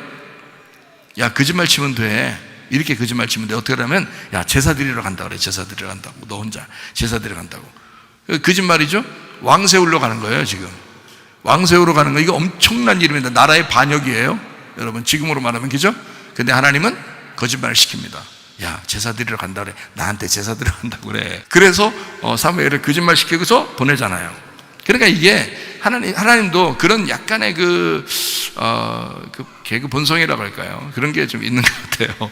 야, 거짓말 치면 돼. 이렇게 거짓말 치면 돼. 어떻게 하면, 야, 제사 드리러 간다 그래. 제사 드리러 간다고. 너 혼자 제사 드리러 간다고. 거짓말이죠? 왕 세우러 가는 거예요, 지금. 왕 세우러 가는 거. 이거 엄청난 일입니다. 나라의 반역이에요. 여러분, 지금으로 말하면, 그죠? 근데 하나님은 거짓말을 시킵니다. 야, 제사 드리러 간다 그래. 나한테 제사 드리러 간다고 그래. 그래서 사무엘을 거짓말 시키고서 보내잖아요. 그러니까 이게 하나님도 그런 약간의 그 개그 본성이라고 할까요? 그런 게 좀 있는 것 같아요.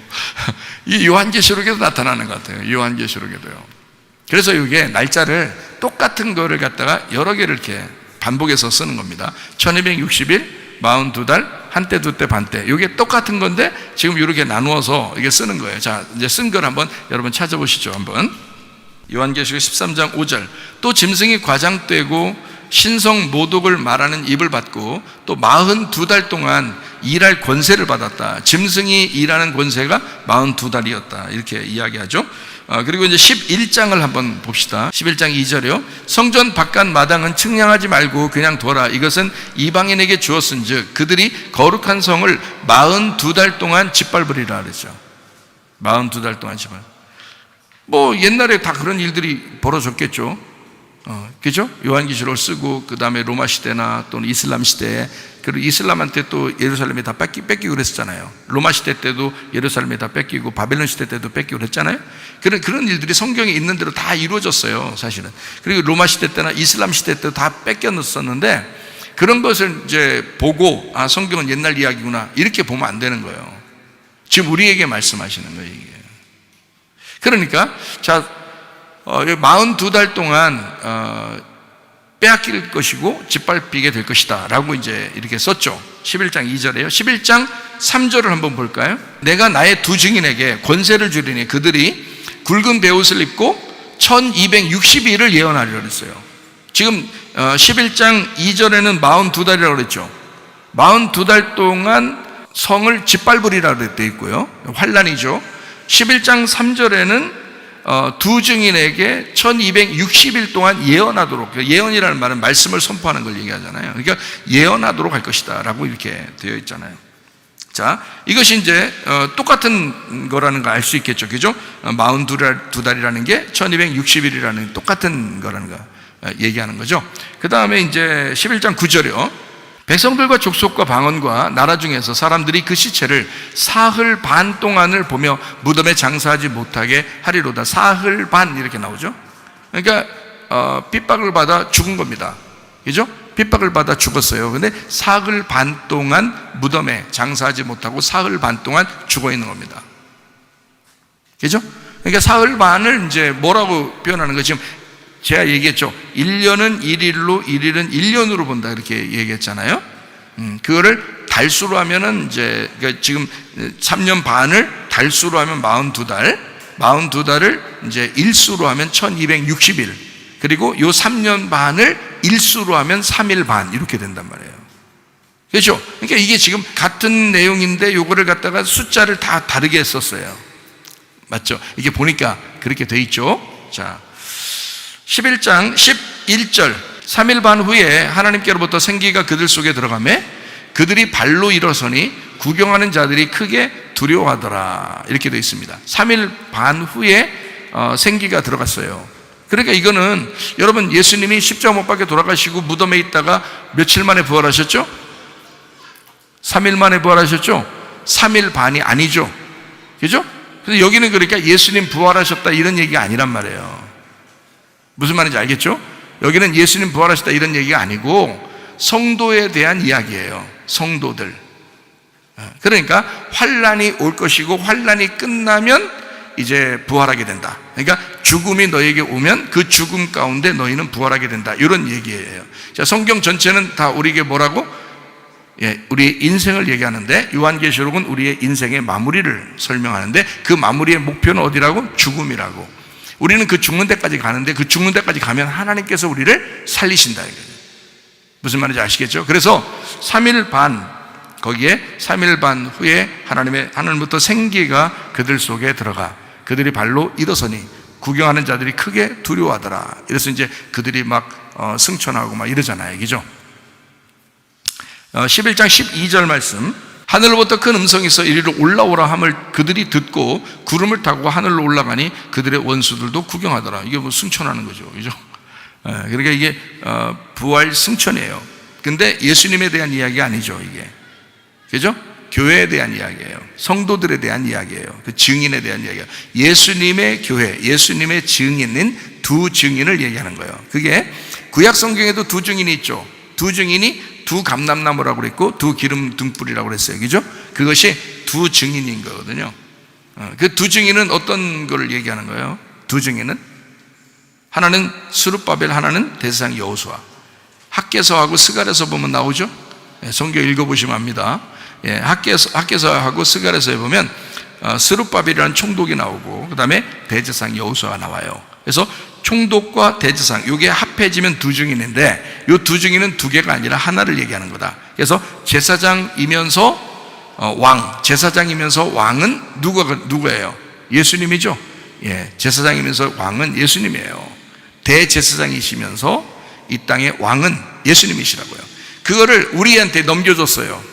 이 요한계시록에도 나타나는 것 같아요. 요한계시록에도요. 그래서 이게 날짜를 똑같은 거를 갖다가 여러 개를 이렇게 반복해서 쓰는 겁니다. 1260일, 42달, 한때, 두때, 반때. 이게 똑같은 건데 지금 이렇게 나누어서 이게 쓰는 거예요. 자, 이제 쓴 걸 한번 여러분 찾아보시죠. 한번. 요한계시록 13장 5절. 또 짐승이 과장되고 신성 모독을 말하는 입을 받고 또 42달 동안 일할 권세를 받았다. 짐승이 일하는 권세가 42달이었다. 이렇게 이야기하죠. 그리고 이제 11장을 한번 봅시다. 11장 2절이요. 성전 바깥 마당은 측량하지 말고 그냥 둬라. 이것은 이방인에게 주었은즉 그들이 거룩한 성을 42달 동안 짓밟으리라 그랬죠. 42달 동안 짓밟. 뭐 옛날에 다 그런 일들이 벌어졌겠죠. 그죠? 요한계시록을 쓰고 그 다음에 로마 시대나 또는 이슬람 시대에, 그리고 이슬람한테 또 예루살렘이 다 뺏기고 그랬었잖아요. 로마 시대 때도 예루살렘이 다 뺏기고 바벨론 시대 때도 뺏기고 그랬잖아요. 그런 일들이 성경에 있는 대로 다 이루어졌어요, 사실은. 그리고 로마 시대 때나 이슬람 시대 때도 다 뺏겨놨었는데 그런 것을 이제 보고 성경은 옛날 이야기구나 이렇게 보면 안 되는 거예요. 지금 우리에게 말씀하시는 거예요, 이게. 그러니까 자, 42달 동안 빼앗길 것이고 짓밟히게 될 것이다 라고 이제 이렇게 썼죠. 11장 2절에요 11장 3절을 한번 볼까요? 내가 나의 두 증인에게 권세를 주리니 그들이 굵은 베옷을 입고 1260일을 예언하리라 그랬어요. 지금 11장 2절에는 42달이라고 그랬죠. 42달 동안 성을 짓밟으리라 되어 있고요. 환란이죠. 11장 3절에는 두 증인에게 1260일 동안 예언하도록, 예언이라는 말은 말씀을 선포하는 걸 얘기하잖아요. 그러니까 예언하도록 할 것이다 라고 이렇게 되어 있잖아요. 자, 이것이 이제 똑같은 거라는 거 알 수 있겠죠. 그죠? 42달이라는 게 1260일이라는 똑같은 거라는 거 얘기하는 거죠. 그 다음에 이제 11장 9절이요. 백성들과 족속과 방언과 나라 중에서 사람들이 그 시체를 사흘 반 동안을 보며 무덤에 장사하지 못하게 하리로다. 사흘 반 이렇게 나오죠. 그러니까 핍박을 받아 죽은 겁니다. 그죠? 핍박을 받아 죽었어요. 근데 사흘 반 동안 무덤에 장사하지 못하고 사흘 반 동안 죽어 있는 겁니다. 그죠? 그러니까 사흘 반을 이제 뭐라고 표현하는 거, 지금 제가 얘기했죠. 1년은 1일로 1일은 1년으로 본다 이렇게 얘기했잖아요. 그거를 달수로 하면은 이제 지금 3년 반을 달수로 하면 42달, 42달을 이제 일수로 하면 1260일, 그리고 요 3년 반을 일수로 하면 3일 반 이렇게 된단 말이에요. 그렇죠? 그러니까 이게 지금 같은 내용인데 요거를 갖다가 숫자를 다 다르게 했었어요. 맞죠? 이게 보니까 그렇게 돼 있죠. 자, 11장 11절 3일 반 후에 하나님께로부터 생기가 그들 속에 들어가매 그들이 발로 일어서니 구경하는 자들이 크게 두려워하더라 이렇게 되어 있습니다. 3일 반 후에 생기가 들어갔어요. 그러니까 이거는 여러분, 예수님이 십자가 못 박혀 돌아가시고 무덤에 있다가 며칠 만에 부활하셨죠? 3일 만에 부활하셨죠? 3일 반이 아니죠. 그죠? 그래서 여기는 그러니까 예수님 부활하셨다 이런 얘기가 아니란 말이에요. 무슨 말인지 알겠죠? 여기는 예수님 부활하셨다 이런 얘기가 아니고 성도에 대한 이야기예요. 성도들. 그러니까 환란이 올 것이고 환란이 끝나면 이제 부활하게 된다. 그러니까 죽음이 너에게 오면 그 죽음 가운데 너희는 부활하게 된다 이런 얘기예요. 자, 성경 전체는 다 우리에게 뭐라고? 우리의 인생을 얘기하는데 요한계시록은 우리의 인생의 마무리를 설명하는데 그 마무리의 목표는 어디라고? 죽음이라고. 우리는 그 죽는 데까지 가는데 그 죽는 데까지 가면 하나님께서 우리를 살리신다 이거예요. 무슨 말인지 아시겠죠? 그래서 3일 반, 거기에 3일 반 후에 하늘부터 생기가 그들 속에 들어가 그들이 발로 일어서니 구경하는 자들이 크게 두려워하더라. 이래서 이제 그들이 막 승천하고 막 이러잖아요. 그죠? 11장 12절 말씀. 하늘로부터 큰 음성이 있어 이리로 올라오라 함을 그들이 듣고 구름을 타고 하늘로 올라가니 그들의 원수들도 구경하더라. 이게 뭐 승천하는 거죠. 그죠? 그러니까 이게 부활 승천이에요. 근데 예수님에 대한 이야기가 아니죠, 이게. 그죠? 교회에 대한 이야기예요. 성도들에 대한 이야기예요. 그 증인에 대한 이야기예요. 예수님의 교회, 예수님의 증인인 두 증인을 얘기하는 거예요. 그게 구약 성경에도 두 증인이 있죠. 두 증인이 두 감람나무라고 그랬고 두 기름 등불이라고 그랬어요. 그죠? 그것이 두 증인인 거거든요. 그 두 증인은 어떤 걸 얘기하는 거예요? 두 증인은 하나는 스룹바벨, 하나는 대제사장 여호수아. 학개서하고 스가랴서 보면 나오죠. 성경 읽어보시면 압니다. 학개서하고 스가랴서에 보면 스룹바벨이라는 총독이 나오고 그 다음에 대제사장 여호수아가 나와요. 그래서 총독과 대제사장 이게 합해지면 두 증인인데 이 두 증인은 두 개가 아니라 하나를 얘기하는 거다. 그래서 제사장이면서 제사장이면서 왕은 누구예요? 예수님이죠. 제사장이면서 왕은 예수님이에요. 대제사장이시면서 이 땅의 왕은 예수님이시라고요. 그거를 우리한테 넘겨줬어요.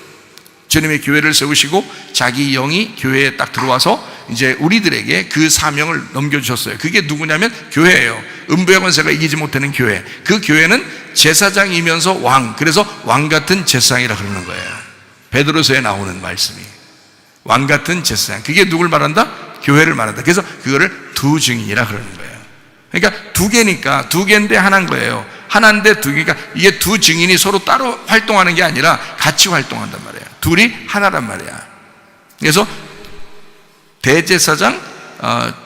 주님의 교회를 세우시고 자기 영이 교회에 딱 들어와서 이제 우리들에게 그 사명을 넘겨주셨어요. 그게 누구냐면 교회예요. 음부의 권세가 이기지 못하는 교회. 그 교회는 제사장이면서 왕, 그래서 왕같은 제사장이라 그러는 거예요. 베드로서에 나오는 말씀이 왕 같은 제사장, 그게 누굴 말한다? 교회를 말한다. 그래서 그거를 두 증인이라 그러는 거예요. 그러니까 두 개니까 두 개인데 하나인 거예요. 하나인데 두 개니까 이게 두 증인이 서로 따로 활동하는 게 아니라 같이 활동한단 말이에요. 둘이 하나란 말이야. 그래서 대제사장,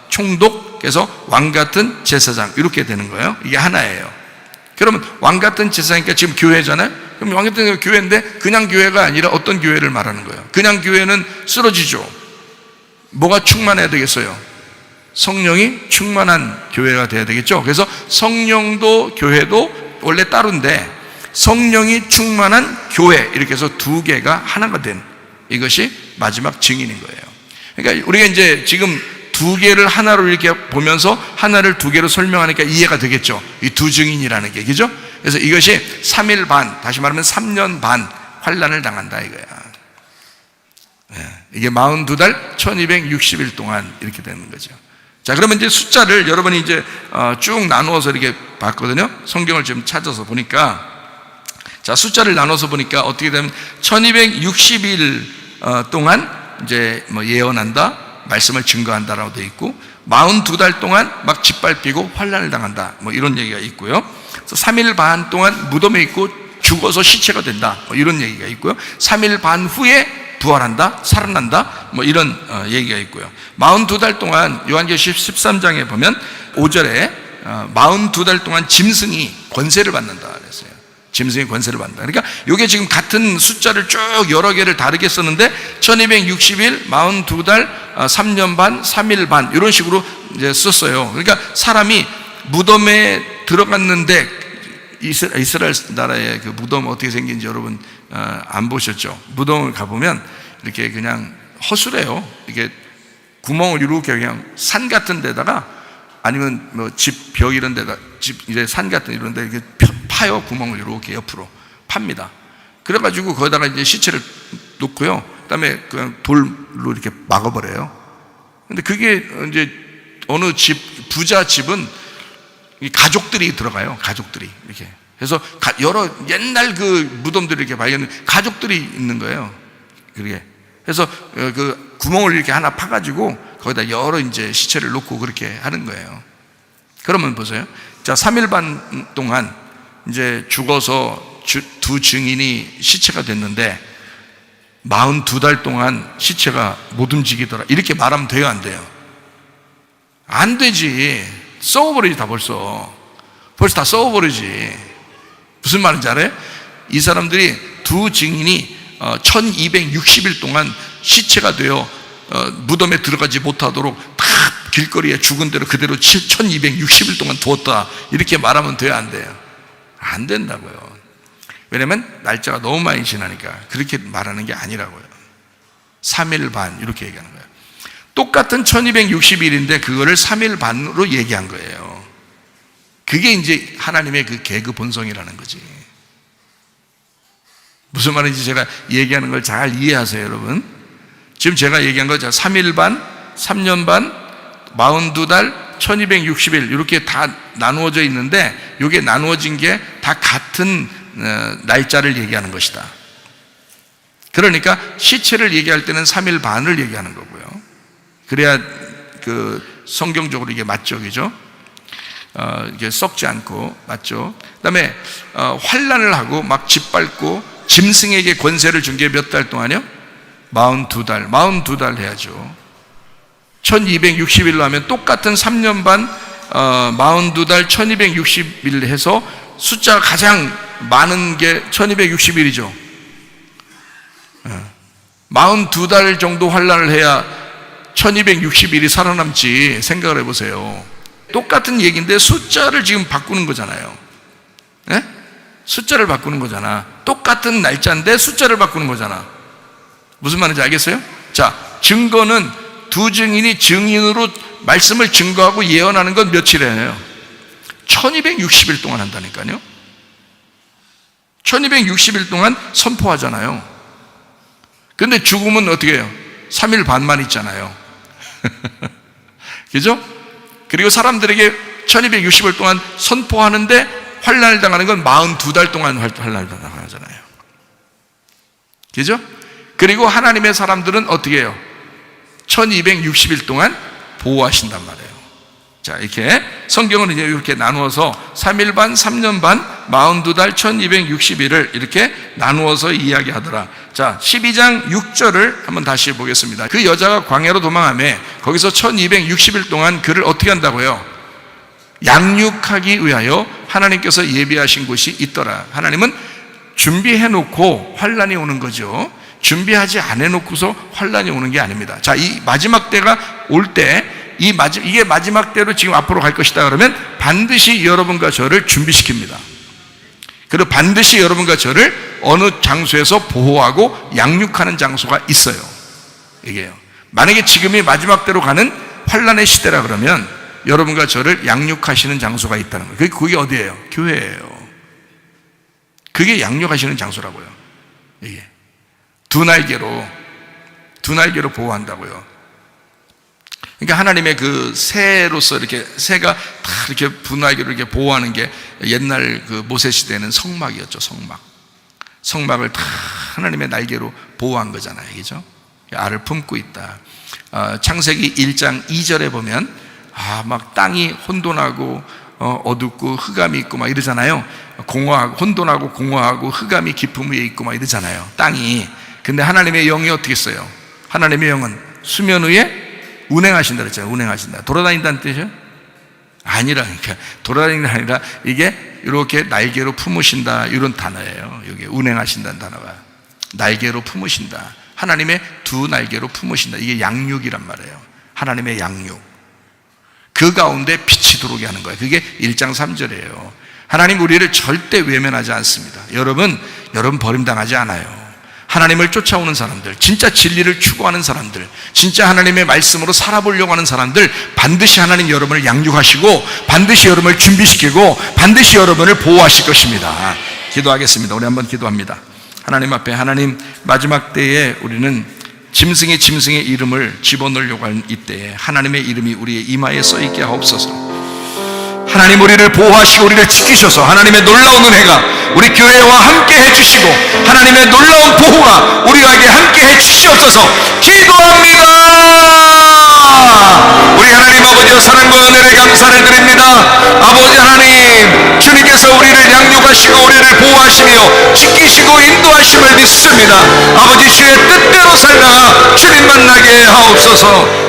총독, 그래서 왕 같은 제사장 이렇게 되는 거예요. 이게 하나예요. 그러면 왕 같은 제사장이니까 지금 교회잖아요. 그럼 왕 같은 교회인데 그냥 교회가 아니라 어떤 교회를 말하는 거예요? 그냥 교회는 쓰러지죠. 뭐가 충만해야 되겠어요? 성령이 충만한 교회가 돼야 되겠죠. 그래서 성령도 교회도 원래 따로인데 성령이 충만한 교회, 이렇게 해서 두 개가 하나가 된 이것이 마지막 증인인 거예요. 그러니까 우리가 이제 지금 두 개를 하나로 이렇게 보면서 하나를 두 개로 설명하니까 이해가 되겠죠. 이 두 증인이라는 게, 그죠? 그래서 이것이 3일 반, 다시 말하면 3년 반 환난을 당한다 이거야. 이게 42달 1260일 동안 이렇게 되는 거죠. 자, 그러면 이제 숫자를 여러분이 이제 쭉 나누어서 이렇게 봤거든요. 성경을 좀 찾아서 보니까, 자, 숫자를 나눠서 보니까 어떻게 되면 1260일 동안 이제 뭐 예언한다, 말씀을 증거한다라고 되어 있고, 42달 동안 막 짓밟히고 환난을 당한다, 뭐 이런 얘기가 있고요. 그래서 3일 반 동안 무덤에 있고 죽어서 시체가 된다, 뭐 이런 얘기가 있고요. 3일 반 후에 부활한다, 살아난다, 뭐 이런 얘기가 있고요. 42달 동안 요한계시록 13장에 보면 5절에 42달 동안 짐승이 권세를 받는다 그랬어요. 짐승이 권세를 받는다. 그러니까 이게 지금 같은 숫자를 쭉 여러 개를 다르게 썼는데 1260일, 42달, 3년 반, 3일 반 이런 식으로 이제 썼어요. 그러니까 사람이 무덤에 들어갔는데, 이스라엘 나라의 그 무덤 어떻게 생긴지 여러분 안 보셨죠? 무덤을 가보면 이렇게 그냥 허술해요. 이게 구멍을 이렇게 그냥 산 같은 데다가, 아니면 뭐 집 벽 이런 데다, 집 이제 산 같은 이런 데 이렇게 파요. 구멍을 이렇게 옆으로 팝니다. 그래가지고 거기다가 이제 시체를 놓고요. 그다음에 그냥 돌로 이렇게 막아버려요. 근데 그게 이제 어느 집, 부자 집은 가족들이 들어가요. 가족들이 이렇게. 그래서 여러 옛날 그 무덤들을 이렇게 발견해 가족들이 있는 거예요. 그게. 그래서 그 구멍을 이렇게 하나 파가지고 거기다 여러 이제 시체를 놓고 그렇게 하는 거예요. 그러면 보세요. 자, 3일 반 동안 이제 죽어서 두 증인이 시체가 됐는데 42달 동안 시체가 못 움직이더라, 이렇게 말하면 돼요, 안 돼요? 안 되지. 썩어버리지. 다 벌써 다 썩어버리지. 무슨 말인지 알아요? 이 사람들이 두 증인이 1260일 동안 시체가 되어 무덤에 들어가지 못하도록 다 길거리에 죽은 대로 그대로 1260일 동안 두었다, 이렇게 말하면 돼요, 안 돼요? 안 된다고요. 왜냐면 날짜가 너무 많이 지나니까. 그렇게 말하는 게 아니라고요. 3일 반 이렇게 얘기하는 거예요. 똑같은 1260일인데 그거를 3일 반으로 얘기한 거예요. 그게 이제 하나님의 그 계급 본성이라는 거지. 무슨 말인지 제가 얘기하는 걸 잘 이해하세요, 여러분? 지금 제가 얘기한 거 3일 반, 3년 반, 42달, 1260일 이렇게 다 나누어져 있는데, 이게 나누어진 게 다 같은 날짜를 얘기하는 것이다. 그러니까 시체를 얘기할 때는 3일 반을 얘기하는 거고요. 그래야 그 성경적으로 이게 맞죠, 그죠? 이게 썩지 않고, 맞죠? 그 다음에 환난을 하고 막 짓밟고 짐승에게 권세를 준 게 몇 달 동안이요? 42달 해야죠. 1260일로 하면 똑같은 3년 반 42달 1260일 해서 숫자가 가장 많은 게 1260일이죠 42달 정도 환난을 해야 1260일이 살아남지. 생각을 해보세요. 똑같은 얘기인데 숫자를 지금 바꾸는 거잖아요. 네? 숫자를 바꾸는 거잖아. 똑같은 날짜인데 숫자를 바꾸는 거잖아. 무슨 말인지 알겠어요? 자, 증거는 두 증인이 증인으로 말씀을 증거하고 예언하는 건 며칠이에요? 1260일 동안 한다니까요. 1260일 동안 선포하잖아요. 근데 죽음은 어떻게 해요? 3일 반만 있잖아요. 그죠? 그리고 사람들에게 1260일 동안 선포하는데 환난을 당하는 건 42달 동안 환난을 당하잖아요. 그죠? 그리고 하나님의 사람들은 어떻게 해요? 1260일 동안 보호하신단 말이에요. 자, 이렇게 성경은 이제 이렇게 나누어서 3일 반, 3년 반, 42달 1260일을 이렇게 나누어서 이야기하더라. 자, 12장 6절을 한번 다시 보겠습니다. 그 여자가 광야로 도망하며 거기서 1260일 동안 그를 어떻게 한다고요? 양육하기 위하여 하나님께서 예비하신 곳이 있더라. 하나님은 준비해 놓고 환난이 오는 거죠. 준비하지 않아 놓고서 환난이 오는 게 아닙니다. 자, 이 마지막 때가 올 때 이게 마지막 때로 지금 앞으로 갈 것이다 그러면 반드시 여러분과 저를 준비시킵니다. 그리고 반드시 여러분과 저를 어느 장소에서 보호하고 양육하는 장소가 있어요. 이게요. 만약에 지금이 마지막 때로 가는 환난의 시대라 그러면 여러분과 저를 양육하시는 장소가 있다는 거예요. 그게 어디예요? 교회예요. 그게 양육하시는 장소라고요. 이게 두 날개로 보호한다고요. 그러니까 하나님의 그 새로서 이렇게 새가 다 이렇게 분날개로 이렇게 보호하는 게 옛날 그 모세 시대는 성막이었죠. 성막을 다 하나님의 날개로 보호한 거잖아요. 그죠? 알을 품고 있다. 창세기 1장 2절에 보면 막 땅이 혼돈하고 어둡고 흑암이 있고 막 이러잖아요. 공허하고 혼돈하고 공허하고 흑암이 깊음 위에 있고 막 이러잖아요. 땅이. 근데 하나님의 영이 어떻게 있어요? 하나님의 영은 수면 위에 운행하신다 그랬잖아요. 운행하신다. 돌아다닌다는 뜻이에요? 아니라니까. 돌아다니는 게 아니라 이게 이렇게 날개로 품으신다 이런 단어예요. 여기 운행하신다는 단어가 날개로 품으신다. 하나님의 두 날개로 품으신다. 이게 양육이란 말이에요. 하나님의 양육. 그 가운데 빛이 들어오게 하는 거예요. 그게 1장 3절이에요. 하나님 우리를 절대 외면하지 않습니다. 여러분 버림당하지 않아요. 하나님을 쫓아오는 사람들, 진짜 진리를 추구하는 사람들, 진짜 하나님의 말씀으로 살아보려고 하는 사람들, 반드시 하나님 여러분을 양육하시고 반드시 여러분을 준비시키고 반드시 여러분을 보호하실 것입니다. 기도하겠습니다. 우리 한번 기도합니다. 하나님 앞에, 하나님 마지막 때에 우리는 짐승의 이름을 집어넣으려고 하는 이때에 하나님의 이름이 우리의 이마에 써있게 하옵소서. 하나님 우리를 보호하시고 우리를 지키셔서 하나님의 놀라운 은혜가 우리 교회와 함께 해주시고 하나님의 놀라운 보호가 우리에게 함께 해주시옵소서. 기도합니다. 우리 하나님 아버지의 사랑과 은혜를 감사를 드립니다. 아버지 하나님, 주님께서 우리를 양육하시고 우리를 보호하시며 지키시고 인도하심을 믿습니다. 아버지 주의 뜻대로 살다가 주님 만나게 하옵소서.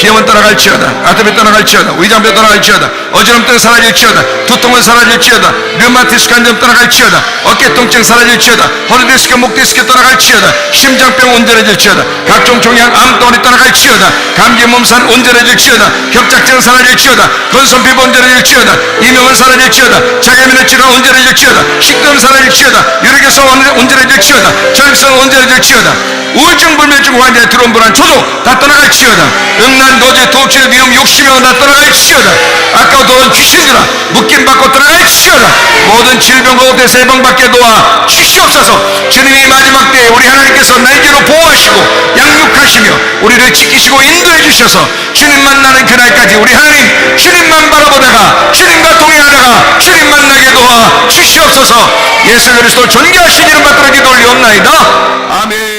비염은 떠나갈지어다, 아토피 떠나갈지어다, 위장병 떠나갈지어다, 어지럼증 사라질지어다, 두통은 사라질지어다, 류마티스 관절 떠나갈지어다, 어깨 통증 사라질지어다, 허리디스크 목디스크 떠나갈지어다, 심장병 온전해질지어다, 각종 종양 암덩어리 떠나갈지어다, 감기 몸살 온전해질지어다, 격작증 사라질지어다, 건선피부 온전해질지어다, 이명은 사라질지어다, 자기면의 질환 온전해질지어다, 식도염 사라질지어다, 유력에서 온전해질지어다, 전립선 온전해질지어다, 우울증 불면증 환자의 들어온 불안 초조 다 떠나갈지어다, 음란 거짓 도취 미움 욕심이 다 떠나갈지어다, 아까도 귀신들아 묶임 받고 떠나갈지어다, 모든 질병과 옥대에서 해방받게 도와 주시옵소서. 주님이 마지막 때에 우리 하나님께서 날개로 보호하시고 양육하시며 우리를 지키시고 인도해 주셔서 주님 만나는 그날까지 우리 하나님 주님만 바라보다가 주님과 동행하다가 주님 만나게 도와 주시옵소서. 예수 그리스도 존귀하신 이름 받들어 기도 올리옵나이다. 아멘.